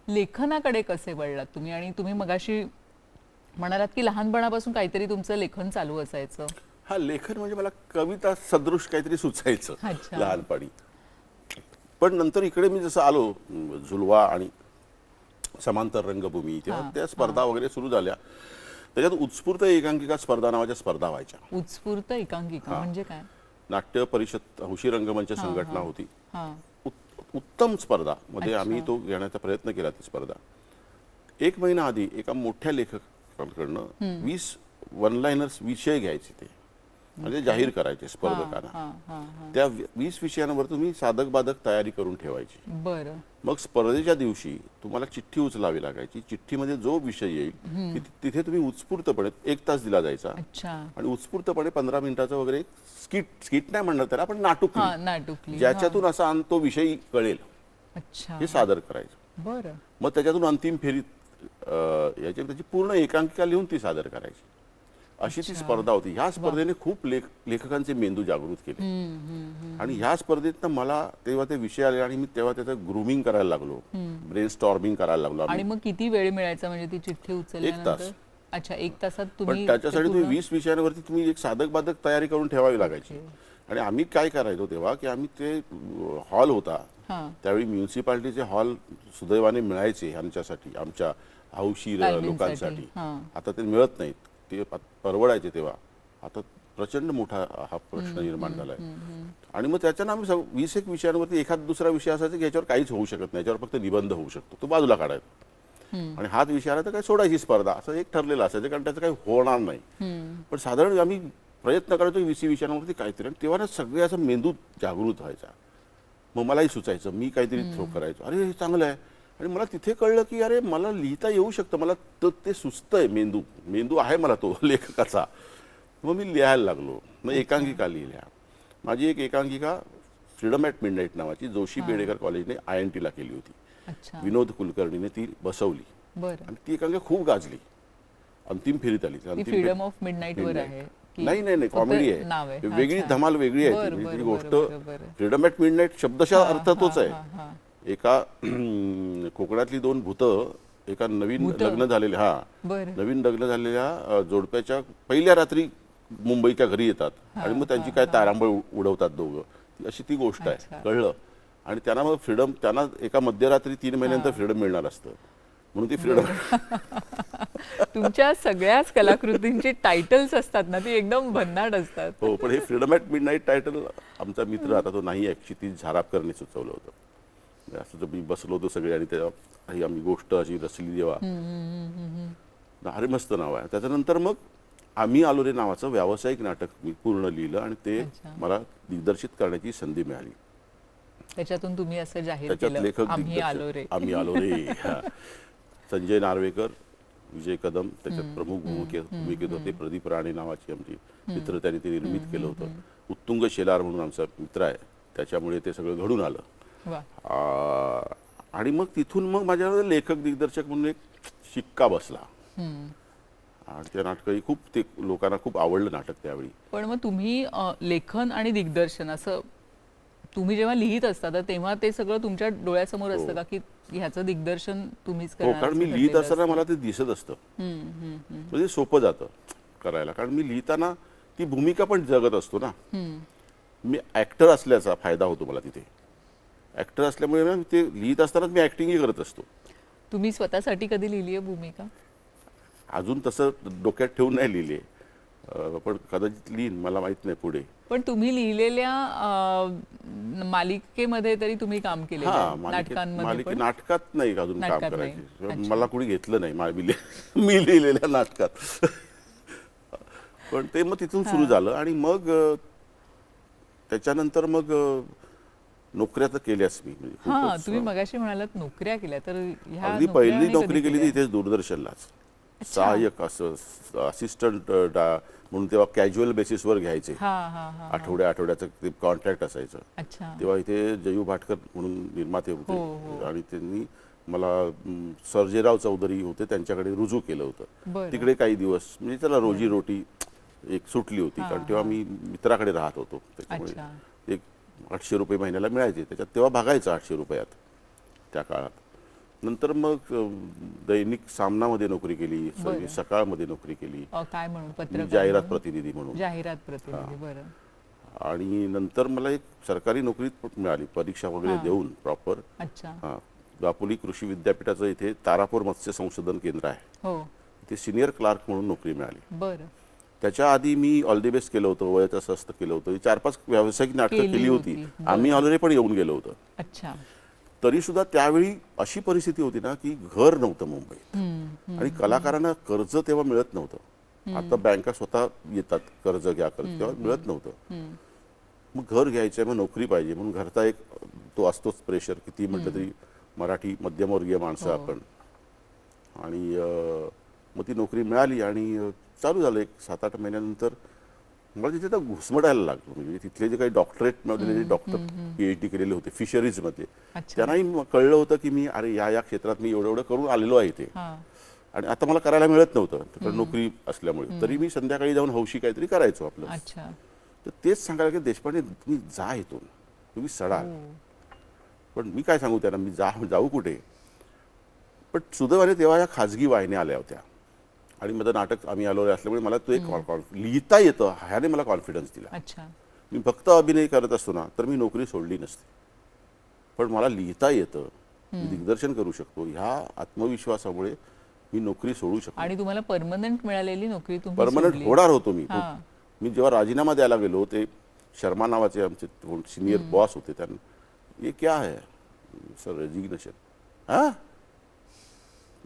लेखनाकडे कसे वळलात तुम्ही? आणि तुम्ही मगाशी म्हणालात की लहानपणापासून काहीतरी तुमचं लेखन चालू असायचं. हा लेखन म्हणजे मला कविता सदृश काहीतरी सुचायचं अच्छा. लहानपणी. पण नंतर इकडे मी जसं आलो झुलवा आणि समांतर रंगभूमी तेव्हा त्या स्पर्धा वगैरे सुरू झाल्या. त्याच्यात उत्स्फूर्त एकांकिका स्पर्धा नावाच्या स्पर्धा व्हायच्या. उत्स्फूर्त एकांकिका म्हणजे काय? नाट्य परिषद हौशी रंगमंच संघटना होती. हा. उत्तम स्पर्धा मध्ये आम्ही तो घेण्याचा प्रयत्न केला. ती स्पर्धा 1 महिना आधी एका मोठ्या लेखकांकडनं 20 वन लाईनर्स विषय घ्यायचे ते म्हणजे जाहीर करायचे स्पर्धकांना. हा, हा, हा. त्या 20 विषयांवर तुम्ही साधक बाधक तयारी करून ठेवायची. बरं. मग स्पर्धेच्या दिवशी तुम्हाला चिठ्ठी उचलावी लागायची. चिठ्ठीमध्ये जो विषय येईल तिथे तुम्ही उत्स्फूर्तपणे 1 तास दिला जायचा अच्छा. आणि उत्स्फूर्तपणे 15 मिनिटाचं वगैरे स्किट नाही म्हणणार त्याला, आपण नाटुकली हा, नाटुकली. ज्याच्यातून असा तो विषय कळेल अच्छा. हे सादर करायचं. बरं. मग त्याच्यातून अंतिम फेरीत याची त्याची पूर्ण एकांकिका लिहून ती सादर करायची. अशी ती स्पर्धा होती. ह्या स्पर्धेने खूप लेखकांचे मेंदू जागृत केले. आणि ह्या स्पर्धेत मला तेव्हा ते विषय आले आणि मी तेव्हा त्याचं ग्रूमिंग करायला लागलो, ब्रेन स्टॉर्मिंग करायला लागलो आणि आम्ही. मग किती वेळ मिळायचा म्हणजे ती चिठ्ठी उचलल्यानंतर? तास. अच्छा, 1 तासात पण तुम्ही त्याच्यासाठी ते तुम्ही पूर्ण- 20 विषयांवरती तुम्ही एक साधक बाधक तयारी करून ठेवावी लागायची. आणि आम्ही काय करायचो तेव्हा की आम्ही ते हॉल होता हा. त्यावेळी म्युन्सिपाल्टीचे हॉल सुदैवाने मिळायचे आमच्यासाठी, आमच्या हौशी तालमींसाठी. लोकांसाठी. हा. आता ते मिळत नाहीत. ते परवडायचे तेव्हा. आता प्रचंड मोठा हा प्रश्न निर्माण झालाय. आणि मग त्याच्यानं आम्ही 20 विषयांवरती एखादा दुसरा विषय असायचा की याच्यावर काहीच होऊ शकत नाही, याच्यावर फक्त निबंध होऊ शकतो, तो बाजूला काढायचा. आणि हाच विषय आला तर काय सोडायची स्पर्धा, असं एक ठरलेलं असायचं कारण त्याचं काही होणार नाही. पण साधारण आम्ही प्रयत्न करायचो 20 विषयांवरती काहीतरी. आणि तेव्हा ना सगळे असं मेंदू जागृत व्हायचा. मग मलाही सुचायचं, मी काहीतरी थ्रो करायचो, अरे हे चांगलं आहे. आणि मला तिथे कळलं की अरे मला लिहिता येऊ शकतं, मला ते सुचतंय, मेंदू आहे मला तो लेखकाचा. मग मी लिहायला लागलो. मग एकांकिका लिहिल्या. माझी एक एकांकिका फ्रीडम ॲट मिडनाईट नावाची जोशी बेडेकर कॉलेजने INT ला केली होती. अच्छा. विनोद कुलकर्णीने ती बसवली बरं. आणि ती एकांकिका खूप गाजली. अंतिम फेरीत आली. ती फ्रीडम ऑफ मिडनाईट वर आहे की नाही कॉमेडी नाव आहे, आहे? वेगळी अच्छा. धमाल वेगळी आहे. बरं, ती बरं, गोष्ट बरं, बरं. फ्रीडम ॲट मिडनाईट शब्दशः अर्थ तोच आहे. हा, हा. एका कोकणातली 2 भूतं एका नवीन लग्न झालेल्या बरं. नवीन लग्न झालेल्या जोडप्याच्या पहिल्या रात्री मुंबईच्या घरी येतात आणि मग त्यांची काय तारांबळ उडवतात दोघं. अशी ती गोष्ट आहे. अच्छा. कळलं. आणि त्यांना मग फ्रीडम, त्यांना एका मध्यरात्री 3 महिन्यानंतर फ्रीडम मिळणार असतं म्हणून ती फ्रीडम. तुमच्या सगळ्याच कलाकृतींची टायटल्स असतात ना, ती एकदम भन्नाट असतात. हो, पण हे फ्रीडम ॲट मिडनाईट टायटल आमचा मित्र, आता तो नाही, क्षितिज झारापकरने सुचवलं होतं. असं जर मी बसलो होतो सगळे आणि तेव्हा ही आम्ही गोष्ट अशी रचली जेव्हा, अरे मस्त नाव आहे. त्याच्यानंतर मग आम्ही आलो रे नावाचं व्यावसायिक नाटक मी पूर्ण लिहिलं आणि ते अच्छा. मला दिग्दर्शित करण्याची संधी मिळाली. त्याच्यातून तुम्ही असं जाहीर त्याच्यात केलं, लेखक आम्ही आलो रे. आम्ही आलो रे. हा. संजय नार्वेकर, विजय कदम त्याच्यात प्रमुख भूमिकेत होते. प्रदीप राणे नावाची आमची मित्र, त्यांनी ते निर्मित केलं होतं. उत्तुंग शेलार म्हणून आमचा मित्र आहे, त्याच्यामुळे ते सगळं घडून आलं. वा. आणि मग तिथून मग माझ्यावर लेखक दिग्दर्शक म्हणून एक शिक्का बसला. आणि त्या नाटकही खूप, ते लोकांना खूप आवडलं नाटक त्यावेळी. पण मग तुम्ही लेखन आणि दिग्दर्शन असं तुम्ही जेव्हा लिहित असता तर तेव्हा ते सगळं तुमच्या डोळ्यासमोर असतं का की ह्याचं दिग्दर्शन तुम्हीच हो, करणार? कारण मी लिहित असताना मला ते दिसत असतं. म्हणजे सोपं जातं करायला, कारण मी लिहिताना ती भूमिका पण जगत असतो ना. मी ऍक्टर असल्याचा फायदा होतो मला तिथे. ऍक्टर असल्यामुळे ना ते लिहित असतानाच मी ऍक्टिंगही करत असतो. तुम्ही स्वतःसाठी कधी लिहिली आहे भूमिका? अजून तसं डोक्यात ठेवून नाही लिहिले, पण कदाचित लिहीन, मला माहित नाही पुढे. पण तुम्ही लिहिलेल्या मालिकेमध्ये तरी तुम्ही काम केले नाटकांमध्ये पण? नाटकात नाही अजून काम नाटकात नाही. करायचे. मला कुणी घेतलं नाही मी लिहिलेल्या नाटकात. पण ते मग तिथून सुरू झालं. आणि मग त्याच्यानंतर मग नोकऱ्या तर केल्याच मी. म्हणजे हा, खूपच, तुम्ही मगाशी म्हणालात नोकऱ्या केल्या, तर ह्या अगदी नोकऱ्या पहिली आणि नोकरी कधी केली ती केल्या? इथेच दूरदर्शनलाच. सहाय्यक असं असिस्टंट म्हणून तेव्हा कॅज्युअल बेसिसवर घ्यायचे. हा, हा, हा. आठवड्याचं ते कॉन्ट्रॅक्ट असायचं. अच्छा. तेव्हा इथे जयू भाटकर म्हणून निर्माते हो, होते आणि त्यांनी मला सर्जेराव चौधरी होते त्यांच्याकडे रुजू केलं होतं. बरं. तिकडे काही दिवस म्हणजे त्याला रोजी रोटी एक सुटली होती, कारण तेव्हा मी मित्राकडे राहत होतो. त्याच्यामुळे एक 800 रुपये महिन्याला मिळायचे. त्याच्यात तेव्हा भागायचं 800 रुपयात त्या काळात. नंतर मग दैनिक सामनामध्ये नोकरी केली, सकाळमध्ये नोकरी केली, काय म्हणून मी पत्रकार जाहिरात म्हणून? प्रतिनिधी म्हणून. जाहिरात प्रतिनिधी. बरं. आणि नंतर मला एक सरकारी नोकरी मिळाली, परीक्षा वगैरे देऊन प्रॉपर. अच्छा. दापोली कृषी विद्यापीठाचं इथे तारापूर मत्स्य संशोधन केंद्र आहे, हो. ते सिनियर क्लार्क म्हणून नोकरी मिळाली. बरं. त्याच्या आधी मी ऑल दी बेस्ट केलं होतं, वयाचं स्वस्त केलं होतं, 4-5 व्यावसायिक नाटकं केली केली होती. होती. आम्ही ऑलरेडी पण येऊन गेलो होतो. अच्छा. तरी सुद्धा त्यावेळी अशी परिस्थिती होती ना की घर नव्हतं मुंबईत, आणि कलाकारांना कर्ज तेव्हा मिळत नव्हतं. आता बँका स्वतः येतात कर्ज घ्या, कर्ज, तेव्हा मिळत नव्हतं. मग घर घ्यायचंय, मग नोकरी पाहिजे म्हणून घरचा एक तो असतोच प्रेशर, किती म्हटलं तरी मराठी मध्यमवर्गीय माणसं आपण. आणि मग ती नोकरी मिळाली आणि चालू झालं. एक 7-8 महिन्यानंतर मला तिथे तर घुसमटायला लागलो. म्हणजे तिथले जे काही डॉक्टरेट मिळवलेले डॉक्टर PhD केलेले होते फिशरीजमध्ये, त्यांनाही कळलं होतं की मी या क्षेत्रात मी एवढं करून आलेलो आहे ते, आणि आता मला करायला मिळत नव्हतं तिकडे नोकरी असल्यामुळे. तरी मी संध्याकाळी जाऊन हौशी काहीतरी करायचो आपलं. तर तेच सांगायला की देशपांडे तुम्ही जा इथून, तुम्ही सडाल. पण मी काय सांगू त्यांना, मी जाऊ कुठे. पण सुदैवाने तेव्हा या खाजगी वाहिन्या आल्या होत्या, आणि माझं नाटक आम्ही आलो असल्यामुळे मला तो एक लिहिता येतं ह्याने मला कॉन्फिडन्स दिला. मी फक्त अभिनय करत असतो ना तर मी नोकरी सोडली नसते, पण मला लिहिता येतं, मी दिग्दर्शन करू शकतो, ह्या आत्मविश्वासामुळे मी नोकरी सोडू शकतो. आणि तुम्हाला परमनंट मिळालेली नोकरी तुम्ही परमनंट होणार होतो मी. मी जेव्हा राजीनामा द्यायला गेलो, ते शर्मा नावाचे आमचे सिनियर बॉस होते, त्यांना ये क्या है सर रेजिग्नेशन, हाँ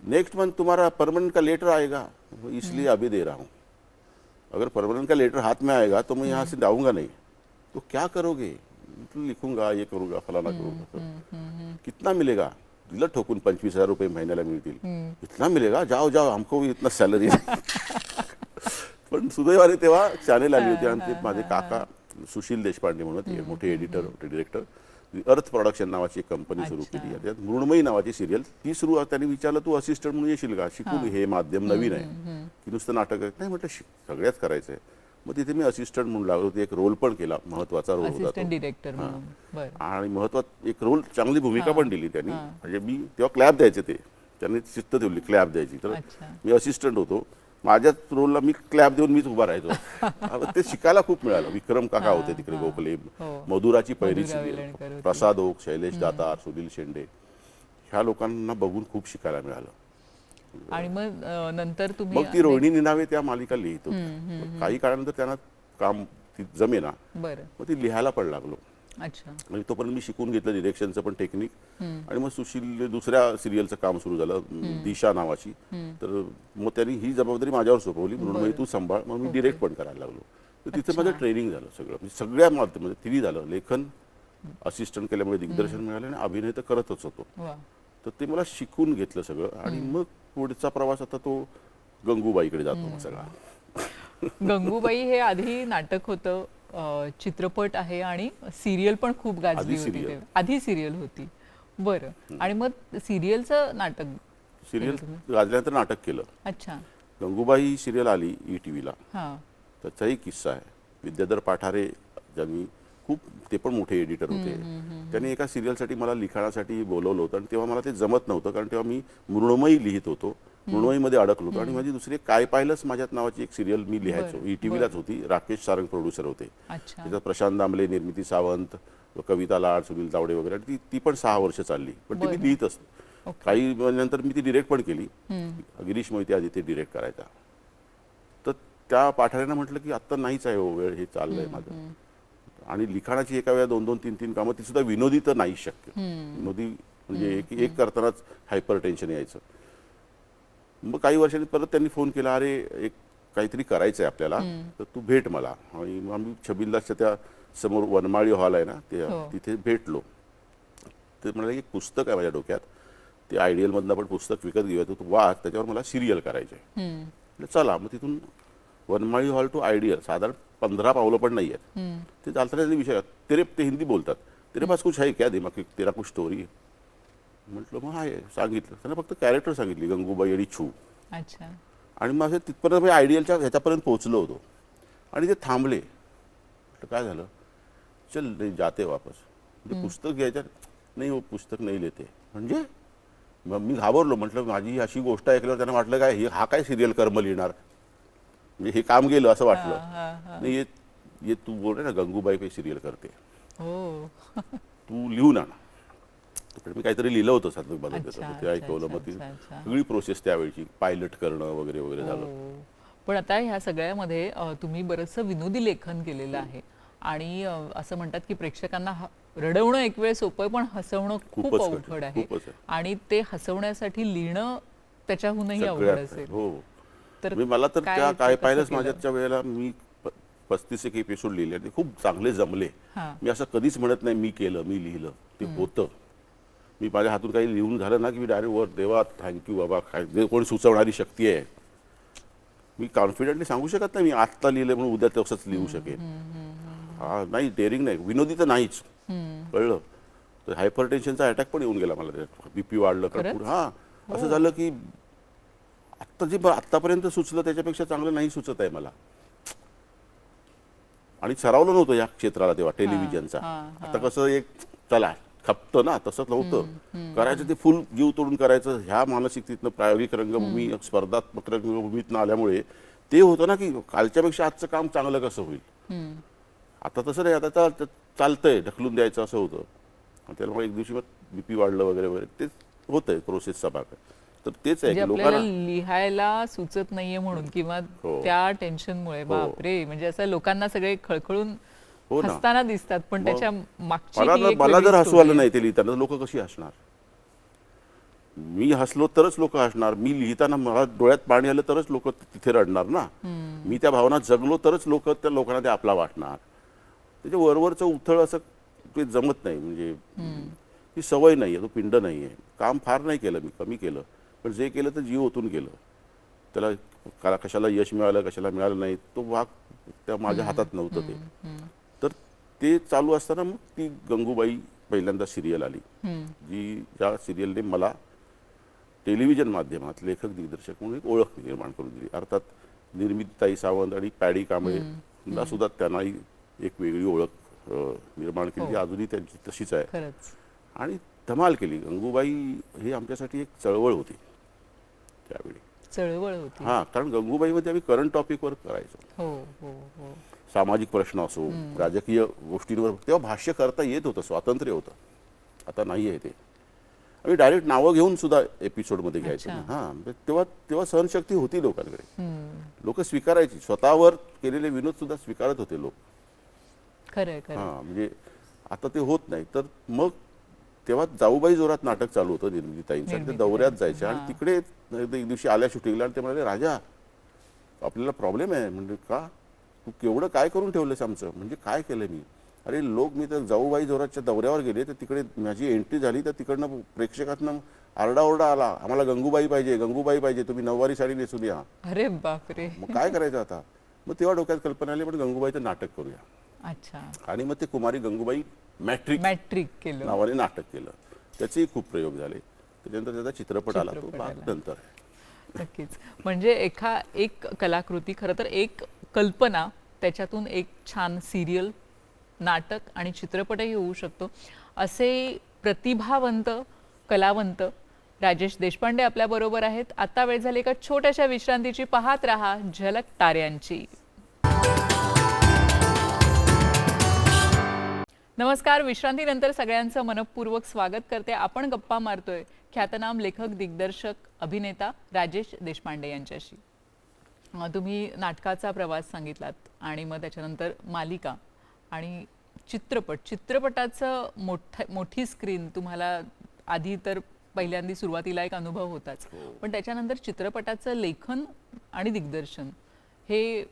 नेक्स्ट मंथ तुम्हारा परमानेंट का लेटर आएगा, इसलिए अभी दे रहा हूँ, अगर परमानेंट का लेटर हाथ में आएगा तो मैं यहाँ से जाऊँगा नहीं. तो क्या करोगे. लिखूंगा, ये करूँगा, फलाना करूँगा. कितना मिलेगा. दिलं ठोकून 25,000 रुपये महिन्याला मिळतील. इतना मिलेगा, जाओ जाओ, हमको भी इतना सॅलरी. पण सुदैवाने तेव्हा चॅनेल आली होती, आणि ते माझे काका सुशील देशपांडे म्हणून मोठे एडिटर होते, डिरेक्टर. अर्थ प्रोडक्शन नावाची एक कंपनी सुरू केली, त्यात मृण्मयी नावाची सिरियल ती सुरू. त्यांनी विचारलं तू असिस्टंट म्हणून येशील का, शिकून हे माध्यम नवीन आहे की नुसतं नाटक नाही. म्हटलं सगळ्याच करायचंय. मग तिथे मी असिस्टंट म्हणून लागलो, एक रोल पण केला, महत्वाचा रोल होता डिरेक्टर. आणि महत्वाचा एक रोल, चांगली भूमिका पण दिली त्यांनी. म्हणजे मी तेव्हा क्लॅप द्यायचे, ते त्यांनी शिस्त ठेवली क्लॅप द्यायची, तर मी असिस्टंट होतो. माझ्याच रोलला मी क्लॅप देऊन मीच उभा राहायचो. ते शिकायला खूप मिळालं. विक्रम काका होते तिकडे, गोखले, मधुराची पहिली सिरियल, प्रसाद ओक, शैलेश दातार, सुनील शेंडे, ह्या लोकांना बघून खूप शिकायला मिळालं. आणि मग नंतर तुम्ही मग ती रोहिणी निनावे त्या मालिका लिहित होती. काही काळानंतर त्यांना काम जमेना, मग ती लिहायला पण लागलो. म्हणजे तोपर्यंत मी शिकून घेतलं डिरेक्शनचं पण टेक्निक. आणि मग सुशील दुसऱ्या सिरियलचं काम सुरू झालं, दिशा नावाची. तर मग त्यांनी ही जबाबदारी माझ्यावर सोपवली, म्हणून मग तू सांभाळ. मग मी डिरेक्ट पण करायला लागलो. तर तिथे माझं ट्रेनिंग झालं सगळं, म्हणजे सगळ्या माध्यमामध्ये तिन्ही झालं. लेखन असिस्टंट केल्यामुळे दिग्दर्शन मिळालं, आणि अभिनय तर करतच होतो. तर ते मला शिकून घेतलं सगळं. आणि मग पुढचा प्रवास आता तो गंगूबाईकडे जातो सगळा. गंगूबाई हे आधी नाटक होतं, चित्रपट आहे, आणि सिरियल पण खूप गाजली होती. आधी सिरियल होती. बरं. आणि मग सिरियलचं नाटक, सिरियल गाजल्यानंतर नाटक केलं. अच्छा. गंगूबाई सिरियल आली ETVला, हां, त्याचाही किस्सा आहे. विद्याधर पाठारे ज्यांनी खूप, ते पण मोठे एडिटर होते, त्यांनी एका सिरियलसाठी मला लिखाणासाठी बोलवलं होतं. आणि तेव्हा मला ते जमत नव्हतं, कारण तेव्हा मी मृण्मयी लिहित होतो, मृण्मयीमध्ये अडकलो होतो. आणि माझी दुसरी काय पाहिलंच माझ्यात नावाची एक सिरियल मी लिहायचो, ETVलाच होती. राकेश सारंग प्रोड्युसर होते. त्याच्यात प्रशांत दामले, निर्मिती सावंत, कविता लाड, सुनील तावडे वगैरे. ती पण 6 वर्ष चालली, पण ती मी लिहित असतो. काही नंतर मी ती डिरेक्ट पण केली. गिरीश मोहिते आधी ते डिरेक्ट करायचा. तर त्या पाठाऱ्यांना म्हटलं की आत्ता नाहीच आहे हो वेळ, हे चाललंय माझं. आणि लिखाणाची एका वेळा 2-2, 3-3 कामं, ती सुद्धा विनोदी तर नाहीच शक्य. विनोदी म्हणजे एक करतानाच हायपर टेन्शन यायचं. मग काही वर्षांनी परत त्यांनी फोन केला, अरे एक काहीतरी करायचं आहे आपल्याला, तर तू भेट मला. आणि मग आम्ही छबिलदासच्या त्या समोर वनमाळी हॉल आहे ना, तिथे भेटलो. ते म्हणाले एक पुस्तक आहे माझ्या डोक्यात, ते आयडियलमधलं आपण पुस्तक विकत घेऊया, तू वाच, त्याच्यावर मला सिरियल करायचं आहे. चला, मग तिथून वनमाळी हॉल टू आयडियल साधारण 15 पावलं पण नाही आहेत. ते चालताना विषय, ते हिंदी बोलतात, तेरे पास कुछ है क्या दिमाग, तेरा कुछ स्टोरी. म्हटलं मग आहे, सांगितलं त्यांना, फक्त कॅरेक्टर सांगितली, गंगूबाई आणि छू. आणि मग तिथपर्यंत मी आयडियलच्या ह्याच्यापर्यंत पोहोचलो होतो. आणि ते थांबले. म्हटलं काय झालं. चल जाते वापस. म्हणजे पुस्तक घ्यायचं नाही, हो पुस्तक नाही लेते. म्हणजे मग मी घाबरलो, म्हटलं माझी ही अशी गोष्ट ऐकल्यावर त्यांना वाटलं काय हा काय सिरियल कर्म लिहिणार, म्हणजे हे काम गेलं असं वाटलं. नाही ये तू बोल ना गंगूबाई काही सिरियल करते, हो. तू लिहून आण. तर मी काहीतरी लिहिलं होतं सात्विक बालक अच्छा, ते ऐकवलं. मग ती सगळी प्रोसेस त्यावेळची पायलट करणं वगैरे वगैरे झालं. हो. पण आता ह्या सगळ्यामध्ये तुम्ही बरंचसं विनोदी लेखन केलेलं आहे आणि असं म्हणतात की प्रेक्षकांना रडवणं एक वेळ सोपं आहे, पण हसवणं खूप खूपच अवघड कठीण, आहे. खूपच आहे. आणि ते हसवण्यासाठी लिहिणं त्याच्याहूनही अवघड सगळ्यात असेल. हो. तर म्हणजे मला तर काय त्या ते काय कसं पाहिलंच केलं? माझ्याच्या वेळेला मी 35 एक एपिसोड लिहिले आणि खूप चांगले जमले. हां. मी असं कधीच म्हणत नाही मी केलं मी लिहिलं, ते होतं. मी माझ्या हातून काही लिहून झालं ना की मी डायरेक्ट वर देवा थँक्यू बाबा, काय जे कोणी सुचवणारी शक्ती आहे. मी कॉन्फिडेंटली सांगू शकत नाही मी आत्ता लिहिलं म्हणून उद्या तसंच लिहू शकेन. हा नाही, डेअरिंग नाही, विनोदी तर नाहीच. कळलं तर हायपर टेन्शनचा अटॅक पण येऊन गेला मला. बीपी वाढलं का खरंच? पुढे. हा असं झालं की आत्ता जे आत्तापर्यंत सुचलं त्याच्यापेक्षा चांगलं नाही सुचत आहे मला. आणि सरावलं नव्हतं या क्षेत्राला तेव्हा टेलिव्हिजनचा. आता कसं एक चला खपतं ना, तसं नव्हतं करायचं, ते फुल जीव तोडून करायचं. ह्या मानसिकतेतनं प्रायोगिक रंगभूमी स्पर्धात्मक रंगभूमीतनं आल्यामुळे ते होतं ना की कालच्यापेक्षा आजचं काम चांगलं कसं होईल. आता तसं नाही, आता चालतंय ढकलून द्यायचं असं होतं. त्यामुळे एक दिवशी मग बीपी वाढलं वगैरे वगैरे ते होतंय प्रोसेसचा भाग आहे. तर तेच आहे म्हणजे की आपल्याला लोकांना लिहायला सुचत नाहीये म्हणून किंवा हो. त्या टेन्शनमुळे बापरे, म्हणजे असं लोकांना सगळे खळखळून हो ना. हसताना दिसतात, पण मग त्याच्या मागची मला ती एक मला वेगळी जर हसू story आलं आहे. नाही ते लिहिताना लोक कशी हसणार. मी हसलो तरच लोक हसणार. मी लिहिताना मला डोळ्यात पाणी आलं तरच लोक तिथे रडणार ना. मी त्या भावना जगलो तरच लोक त्या लोकांना ते आपला वाटणार. त्याच्या वरवरचं उथळ असं ते जमत नाही. म्हणजे ही सवय नाही आहे, तो पिंड नाही आहे. काम फार नाही केलं मी, कमी केलं, पण जे केलं तर जीव ओतून केलं. त्याला कशाला यश मिळालं कशाला मिळालं नाही तो भाग त्या माझ्या हातात नव्हतं ते. तर ते चालू असताना मग ती गंगूबाई पहिल्यांदा सिरियल आली, जी ज्या सिरियलने मला टेलिव्हिजन माध्यमात लेखक दिग्दर्शक म्हणून एक ओळख निर्माण करून दिली. अर्थात निर्मितीताई सावंत आणि पॅडी कांबळे सुद्धा त्यांनाही एक वेगळी ओळख निर्माण केली. अजूनही त्यांची तशीच आहे. खरंच. आणि धमाल केली. गंगूबाई ही आमच्यासाठी एक चळवळ होती त्यावेळी. चळवळ होती. हा, कारण गंगूबाईमध्ये आम्ही करंट टॉपिकवर करायचो. हो हो हो. सामाजिक प्रश्न असो, राजकीय गोष्टींवर तेव्हा भाष्य करता येत होतं, स्वातंत्र्य होतं. आता नाही आहे ते. आम्ही डायरेक्ट नावं घेऊन सुद्धा एपिसोडमध्ये घ्यायचो. हां, तेव्हा सहनशक्ती होती लोकांकडे. लोक स्वीकारायची, स्वतःवर केलेले विनोद सुद्धा स्वीकारत होते लोक. खरंय खरं. हां, म्हणजे आता ते होत नाही. तर मग तेव्हा जाऊबाई जोरात नाटक चालू होतं निर्मितीताईंचं. ते दौऱ्यात जायचे आणि तिकडे एक दिवशी आल्या शूटिंगला आणि ते म्हणाले, राजा आपल्याला प्रॉब्लेम आहे. म्हणजे का, तू केवढं काय करून ठेवलंस आमचं. म्हणजे काय केलं मी. अरे लोक, मी तर जाऊबाई जोरातच्या दौऱ्यावर गेले तर तिकडे माझी एंट्री झाली तर तिकडनं प्रेक्षकातनं आरडाओरडा आला, आम्हाला गंगूबाई पाहिजे गंगूबाई पाहिजे, तुम्ही नऊवारी साडी नेसून या. अरे बापरे. मग काय करायचं आता. मग तेव्हा डोक्यात कल्पना आली, पण गंगूबाईचं नाटक करूया. अच्छा. आणि मग ते कुमारी गंगूबाई मॅट्रिक केलं नावाने नाटक केलं. त्याचेही खूप प्रयोग झाले. त्याच्यानंतर त्याचा चित्रपट आला, तो भाग नंतर आहे. नक्कीच. म्हणजे एक कलाकृती, खरं तर एक कल्पना, त्याच्यातून एक छान सिरियल, नाटक आणि चित्रपटही होऊ शकतो. असे प्रतिभावंत कलावंत राजेश देशपांडे आपल्याबरोबर आहेत. आता वेळ झाली एका छोट्याशा विश्रांतीची. पाहत रहा झलक ताऱ्यांची. नमस्कार. विश्रांतीनंतर सगळ्यांचं मनपूर्वक स्वागत करते. आपण गप्पा मारतोय ख्यातनाम लेखक दिग्दर्शक अभिनेता राजेश देशपांडे यांच्याशी. तुम्ही नाटकाचा प्रवास सांगितलात आणि मग त्याच्यानंतर मालिका आणि चित्रपटाचं मोठी स्क्रीन तुम्हाला आधी तर पहिल्यांदा सुरुवातीला एक अनुभव होताच, पण त्याच्यानंतर चित्रपटाचं लेखन आणि दिग्दर्शन हे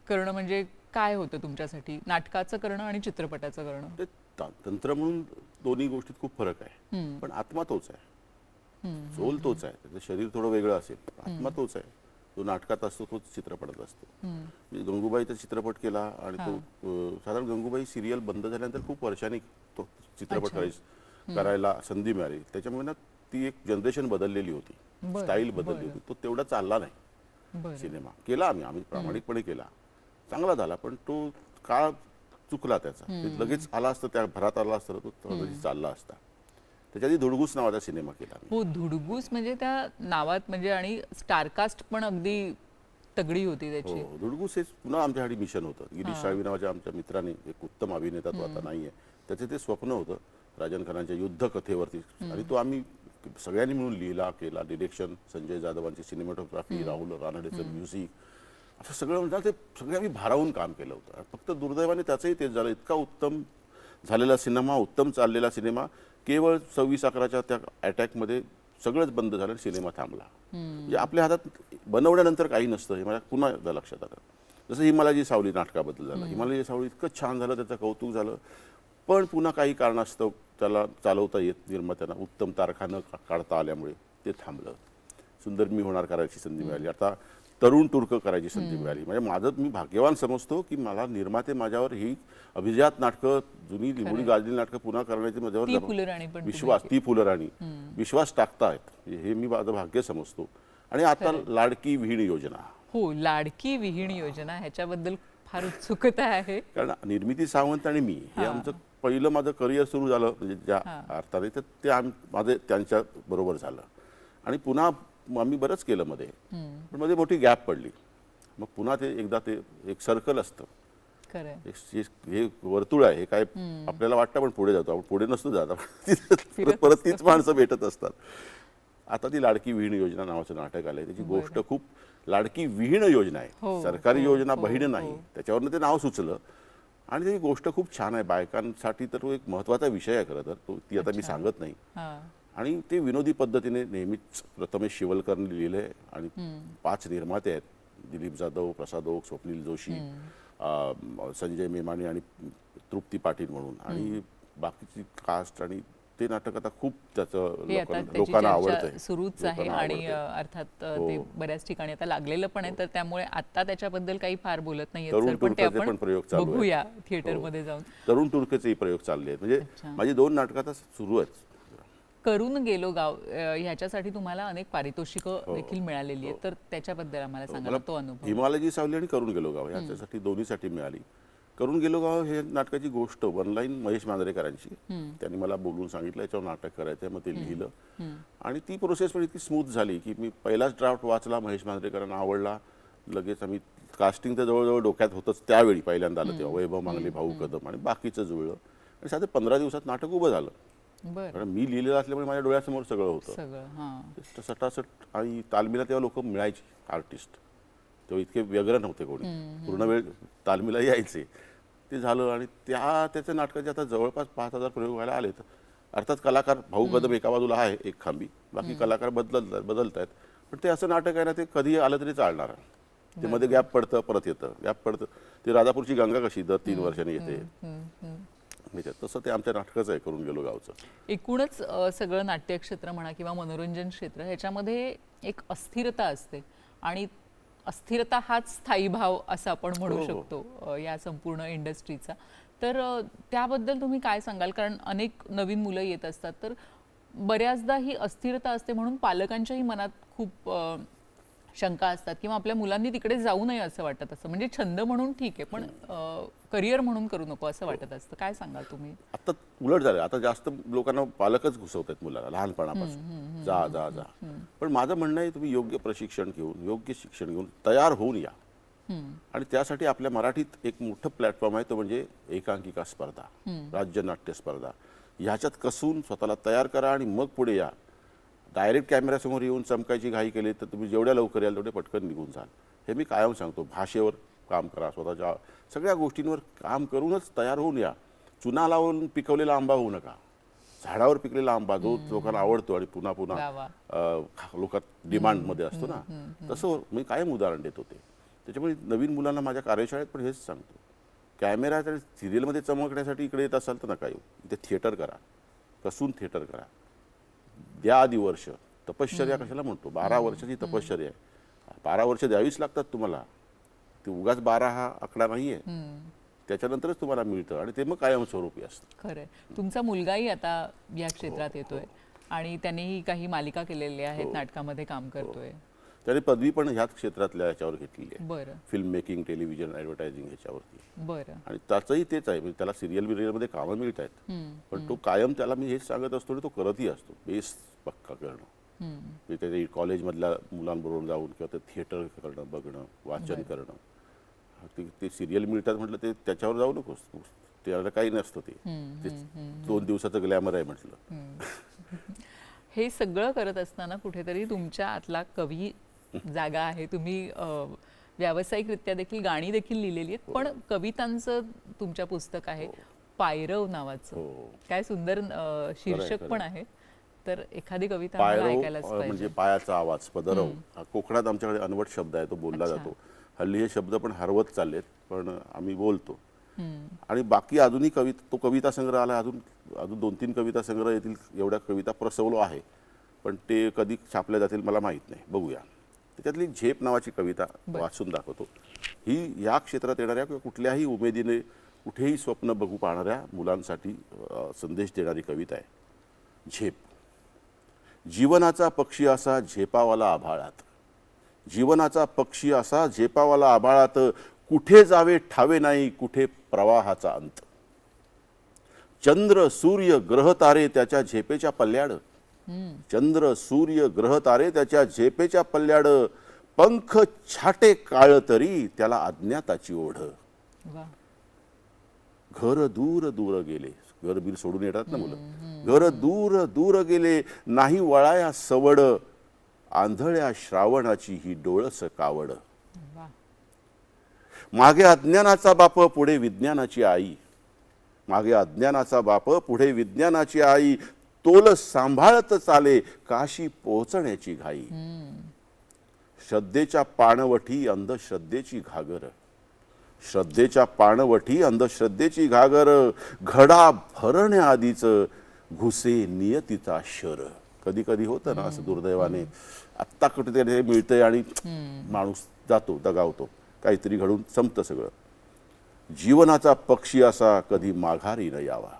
करणं म्हणजे काय होतं तुमच्यासाठी, नाटकाचं करणं आणि चित्रपटाचं करणं? ते तंत्र म्हणून दोन्ही गोष्टीत खूप फरक आहे, पण आत्मा तोच आहे. सोल तोच आहे. त्याचं शरीर थोडं वेगळं असेल, आत्मा तोच आहे. तो नाटकात असतो तोच चित्रपटात असतो. गंगूबाईचा चित्रपट केला आणि तो साधारण गंगूबाई सिरियल बंद झाल्यानंतर खूप वर्षांनी तो चित्रपट करायला संधी मिळाली. त्याच्यामुळे ना ती एक जनरेशन बदललेली होती, स्टाईल बदलली होती. तो तेवढा चालला नाही सिनेमा. केला आम्ही प्रामाणिकपणे केला, चांगला झाला, पण तो काळ चुकला त्याचा. लगेच आला असतं, त्या भरात आला असतं तो चालला असता. त्याच्या आधी धुडगूस नावाचा सिनेमा केला मी. हो, धुडगूस म्हणजे त्या नावात म्हणजे आणि स्टारकास्ट पण अगदी तगडी होती त्याची. हो, धुडगूस हे पुन्हा आमच्यासाठी मिशन होतं. गिरीश साळवी नावाच्या आमच्या मित्राने, एक उत्तम अभिनेता तो आता नाहीये, त्याचं ते स्वप्न होतं राजन खानाच्या युद्ध कथेवरती, आणि तो आम्ही सगळ्यांनी मिळून लिहिला, केला. डिरेक्शन संजय जाधवांची, सिनेमॅटोग्राफी राहुल रानडेचं म्युझिक, असं सगळं म्हणजे ते सगळं आम्ही भारावून काम केलं होतं. फक्त दुर्दैवाने त्याचंही तेच झालं. इतका उत्तम झालेला सिनेमा, उत्तम चाललेला सिनेमा, केवळ 26/11च्या त्या अटॅकमध्ये सगळंच बंद झालं, सिनेमा थांबला. म्हणजे आपल्या हातात बनवल्यानंतर काही नसतं, हे मला पुन्हा एकदा लक्षात आलं. जसं हिमालयाची सावली नाटकाबद्दल झालं. हिमालयाची सावली इतकं छान झालं, त्याचं कौतुक झालं, पण पुन्हा काही कारणास्तव त्याला चालवता येत निर्मात्यांना उत्तम तारखा न काढता आल्यामुळे ते थांबलं. सुंदर मी होणार करायची संधी मिळाली, आता तरुण तुर्क करायची संधी मिळाली. म्हणजे माझं मी भाग्यवान समजतो की मला निर्माते माझ्यावर ही अभिजात नाटकं, जुनी लिंबोडी गाजलेली नाटकं पुन्हा करण्याची ती माझ्यावर फुलराणी पण विश्वास, ती फुलराणी विश्वास टाकतायत, हे मी माझं भाग्य समजतो. आणि आता लाडकी विहीण योजना, हो, लाडकी विहीण योजना, ह्याच्याबद्दल फार उत्सुकता आहे. कारण निर्मिती सावंत आणि मी हे आमचं पहिलं माझं करिअर सुरू झालं, म्हणजे ज्या अर्थाने, तर ते माझे त्यांच्या बरोबर झालं. आणि पुन्हा आम्ही बरंच केलं मध्ये, पण मध्ये मोठी गॅप पडली. मग पुन्हा ते एकदा ते एक सर्कल असतं, खरंय. हे वर्तुळ आहे, हे काय आपल्याला वाटतं पण पुढे जातो, आपण पुढे नसतो जात, परत तीच माणसं भेटत असतात. आता ती लाडकी विहीण योजना नावाचं नाटक आलंय, त्याची गोष्ट खूप, लाडकी विहीण योजना आहे, सरकारी योजना बहीण नाही, त्याच्यावरनं ते नाव सुचलं. आणि ती गोष्ट खूप छान आहे बायकांसाठी, तर तो एक महत्त्वाचा विषय आहे खरं तर, ती आता मी सांगत नाही. आणि ते विनोदी पद्धतीने नेहमीच प्रथमेश शिवलकरने लिहिलंय, आणि 5 निर्माते आहेत, दिलीप जाधव, प्रसाद ओक, स्वप्नील जोशी, संजय मेमाने आणि तृप्ती पाटील म्हणून, आणि बाकीची कास्ट. आणि ते नाटक आता खूप त्याचं लोकांना आवडतंय, सुरूच आहे. आणि अर्थात ते बऱ्याच ठिकाणी आता लागलेलं पण आहे, तर त्यामुळे आता त्याच्याबद्दल काही फार बोलत नाहीये, पण ते आपण बघूया थिएटरमध्ये जाऊन. तरुण तुर्कचे प्रयोग चालले आहेत, म्हणजे माझी 2 नाटकं आता सुरू आहेत. करून गेलो गाव, ह्याच्यासाठी तुम्हाला अनेक पारितोषिकं देखील मिळालेली आहेत, तर त्याच्याबद्दल आम्हाला सांगा तो अनुभव. हिमालयाची सावली आणि करून गेलो गाव याच्यासाठी दोन्हीसाठी मिळाली. करून गेलो गाव हे नाटकाची गोष्ट ऑनलाईन महेश मांजरेकरांची, त्यांनी मला बोलून सांगितलं याच्यावर नाटक करायचं, मग ते लिहिलं. आणि ती प्रोसेस पण इतकी स्मूथ झाली की मी पहिलाच ड्राफ्ट वाचला, महेश मांजरेकरांना आवडला, लगेच आम्ही कास्टिंग तर जवळजवळ डोक्यात होतंच त्यावेळी, पहिल्यांदा आलं तेव्हा, वैभव मांगले, भाऊ कदम आणि बाकीचं जुळलं, आणि साधं 15 दिवसात नाटक उभं झालं. कारण मी लिहिलेलं असल्यामुळे माझ्या डोळ्यासमोर सगळं होतं, सटासट. आणि तालमीला तेव्हा लोक मिळायची, आर्टिस्ट तेव्हा इतके व्यग्र नव्हते कोणी, पूर्ण वेळ तालमीला यायचे. ते झालं, आणि त्याच्या नाटकाचे आता जवळपास 5,000 प्रयोग व्हायला आले. अर्थात कलाकार, भाऊ कदम एका बाजूला आहे एक खांबी, बाकी कलाकार बदलत आहेत. पण ते असं नाटक आहे ना, ते कधी आलं तरी चालणार. ते मध्ये गॅप पडतं, परत येतं, गॅप पडतं. ते राधापूरची गंगा कशी दर 3 वर्षांनी येते, तसं ते आमच्या नाटकाचं आहे करून गेलो गावचं. एकूणच सगळं नाट्यक्षेत्र म्हणा किंवा मनोरंजन क्षेत्र, ह्याच्यामध्ये एक अस्थिरता असते, आणि अस्थिरता हाच स्थायी भाव असं आपण म्हणू शकतो या संपूर्ण इंडस्ट्रीचा. तर त्याबद्दल तुम्ही काय सांगाल? कारण अनेक नवीन मुलं येत असतात, तर बऱ्याचदा ही अस्थिरता असते, म्हणून पालकांच्याही मनात खूप शंका असतात, किंवा आपल्या मुलांनी तिकडे जाऊ नये असं वाटत असतं. म्हणजे छंद म्हणून ठीक आहे, पण करिअर म्हणून करू नको असं वाटत असतं. काय सांगाल तुम्ही? आता उलट झालं, आता जास्त लोकांना पालकच घुसवतात मुलाला लहानपणापासून, जा जा जा. पण माझं म्हणणं आहे, तुम्ही योग्य प्रशिक्षण घेऊन, योग्य शिक्षण घेऊन तयार होऊन या. आणि त्यासाठी आपल्या मराठीत एक मोठं प्लॅटफॉर्म आहे, तो म्हणजे एकांकिका स्पर्धा, राज्य नाट्य स्पर्धा. ह्याच्यात कसून स्वतःला तयार करा, आणि मग पुढे या. डायरेक्ट कॅमेऱ्यासमोर येऊन चमकायची घाई केली तर तुम्ही जेवढ्या लवकर याल तेवढे पटकन निघून जाल. हे मी कायम सांगतो. भाषेवर काम करा, स्वतःच्या सगळ्या गोष्टींवर काम करूनच तयार होऊन या. चुना लावून पिकवलेला आंबा होऊ नका. झाडावर पिकलेला आंबा जो लोकांना आवडतो आणि पुन्हा पुन्हा लोकात डिमांडमध्ये असतो ना, तसं मी कायम उदाहरण देत होते. त्याच्यामुळे नवीन मुलांना माझ्या कार्यशाळेत पण हेच सांगतो, कॅमेरा आणि सिरियलमध्ये चमकण्यासाठी इकडे येत असाल तर नका येऊ. इथे थिएटर करा, कसून थिएटर करा. द्या आधी वर्ष. तपश्चर्या कशाला म्हणतो? 12 वर्षाची तपश्चर्या आहे. 12 वर्ष द्यावीच लागतात तुम्हाला. ते उगाच 12 हा आकडा नाही आहे. त्याच्यानंतरच तुम्हाला मिळतं, आणि ते मग कायमस्वरूपी असतं. खरं आहे. तुमचा मुलगाही आता या क्षेत्रात येतोय, आणि त्यानेही काही मालिका केलेल्या आहेत, नाटकामध्ये काम करतोय. त्याने पदवी पण ह्याच क्षेत्रातल्या ह्याच्यावर घेतलेली आहे, बरं फिल्म मेकिंग, टेलिव्हिजन, ॲडव्हर्टायझिंग ह्याच्यावरती. बरं आणि त्याचंही तेच आहे, म्हणजे त्याला सिरियल बिरियलमध्ये कामं मिळत आहेत, पण तो कायम त्याला मी हेच सांगत असतो आणि तो करतही असतो, बेस पक्का करणं. म्हणजे त्याच्या कॉलेजमधल्या मुलांबरोबर जाऊन किंवा ते थिएटर करणं, बघणं, वाचन करणं. ते सिरियल मिळतात म्हटलं ते त्याच्यावर जाऊ नकोस तू, त्याला काही नसतं ते 2 दिवसाचं ग्लॅमर आहे म्हटलं. हे सगळं करत असताना कुठेतरी तुमच्या आतला कवी जागा आहे. तुम्ही व्यावसायिकरित्या देखील गाणी देखील लिहिलेली आहेत, पण कवितांचं तुमच्या पुस्तक आहे पायरव नावाचं. हो. काय सुंदर शीर्षक पण आहे. तर एखादी कविता आम्हाला ऐकायलाच पायरव म्हणजे पाहिजे. पायाचा आवाज, पदरव हा कोकणात आमच्याकडे अनवट शब्द आहे, तो बोलला जातो. हल्ली हे शब्द पण हरवत चाललेत, पण आम्ही बोलतो. आणि बाकी अजूनही तो कविता संग्रह आला, अजून 2-3 कविता संग्रह येतील, एवढ्या कविता प्रसवलो आहे, पण ते कधी छापल्या जातील मला माहीत नाही, बघूया. त्याच्यातली झेप नावाची कविता वाचून दाखवतो. ही या क्षेत्रात येणाऱ्या किंवा कुठल्याही उमेदीने कुठेही स्वप्न बघू पाहणाऱ्या मुलांसाठी संदेश देणारी कविता आहे. झेप. जीवनाचा पक्षी असा झेपावाला आभाळात, जीवनाचा पक्षी असा झेपावाला आभाळात, कुठे जावे ठावे नाही, कुठे प्रवाहाचा अंत. चंद्र सूर्य ग्रह तारे त्याच्या झेपेच्या पल्ल्याड, चंद्र सूर्य ग्रह तारे त्याच्या झेपेच्या पल्ल्याड, पंख छाटे काळ तरी त्याला अज्ञाताची ओढ. वा. घर दूर दूर गेले, घर बीर सोडून येतात ना मुलं, घर दूर दूर गेले, नाही वळाया सवड, आंधळ्या श्रावणाची ही डोळस कावड. वा. मागे अज्ञानाचा बाप पुढे विज्ञानाची आई, मागे अज्ञानाचा बाप पुढे विज्ञानाची आई, तोल सांभाळत चाले काशी पोहोचण्याची घाई. श्रद्धेच्या पाणवठी अंधश्रद्धेची घागर, श्रद्धेच्या पाणवठी अंधश्रद्धेची घागर, घडा भरण्याआधीच घुसे नियतीचा शर. कधी कधी होतं ना असं दुर्दैवाने, आत्ता कुठेतरी मिळतंय आणि माणूस जातो, दगावतो, काहीतरी घडून संपतं सगळं. जीवनाचा पक्षी असा कधी माघारी न यावा,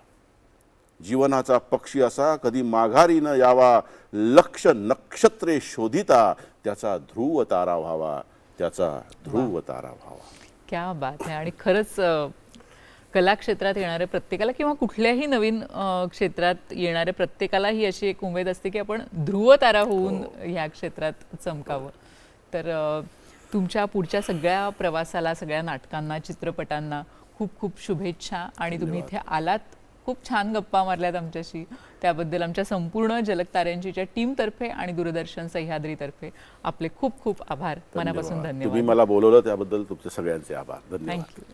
जीवनाचा पक्षी असा कधी माघारी न यावा, लक्ष नक्षत्रे शोधिता त्याचा ध्रुव तारा व्हावा, त्याचा ध्रुव तारा व्हावा. क्या बात आहे. आणि खरंच कला क्षेत्रात येणाऱ्या प्रत्येकाला किंवा कुठल्याही नवीन क्षेत्रात येणाऱ्या प्रत्येकाला ही अशी एक उमेद असते की आपण ध्रुव तारा होऊन ह्या क्षेत्रात चमकावं. तर तुमच्या पुढच्या सगळ्या प्रवासाला, सगळ्या नाटकांना, चित्रपटांना खूप खूप शुभेच्छा. आणि तुम्ही इथे आलात, खूप छान गप्पा मारल्यात आमच्याशी, त्याबद्दल आमच्या संपूर्ण जलक ताऱ्यांचीच्या टीमतर्फे आणि दूरदर्शन सह्याद्रीतर्फे आपले खूप खूप आभार. मनापासून तुम्ही धन्यवाद. मला बोलवलं त्याबद्दल तुमचे सगळ्यांचे आभार. धन्यवाद. थँक्यू.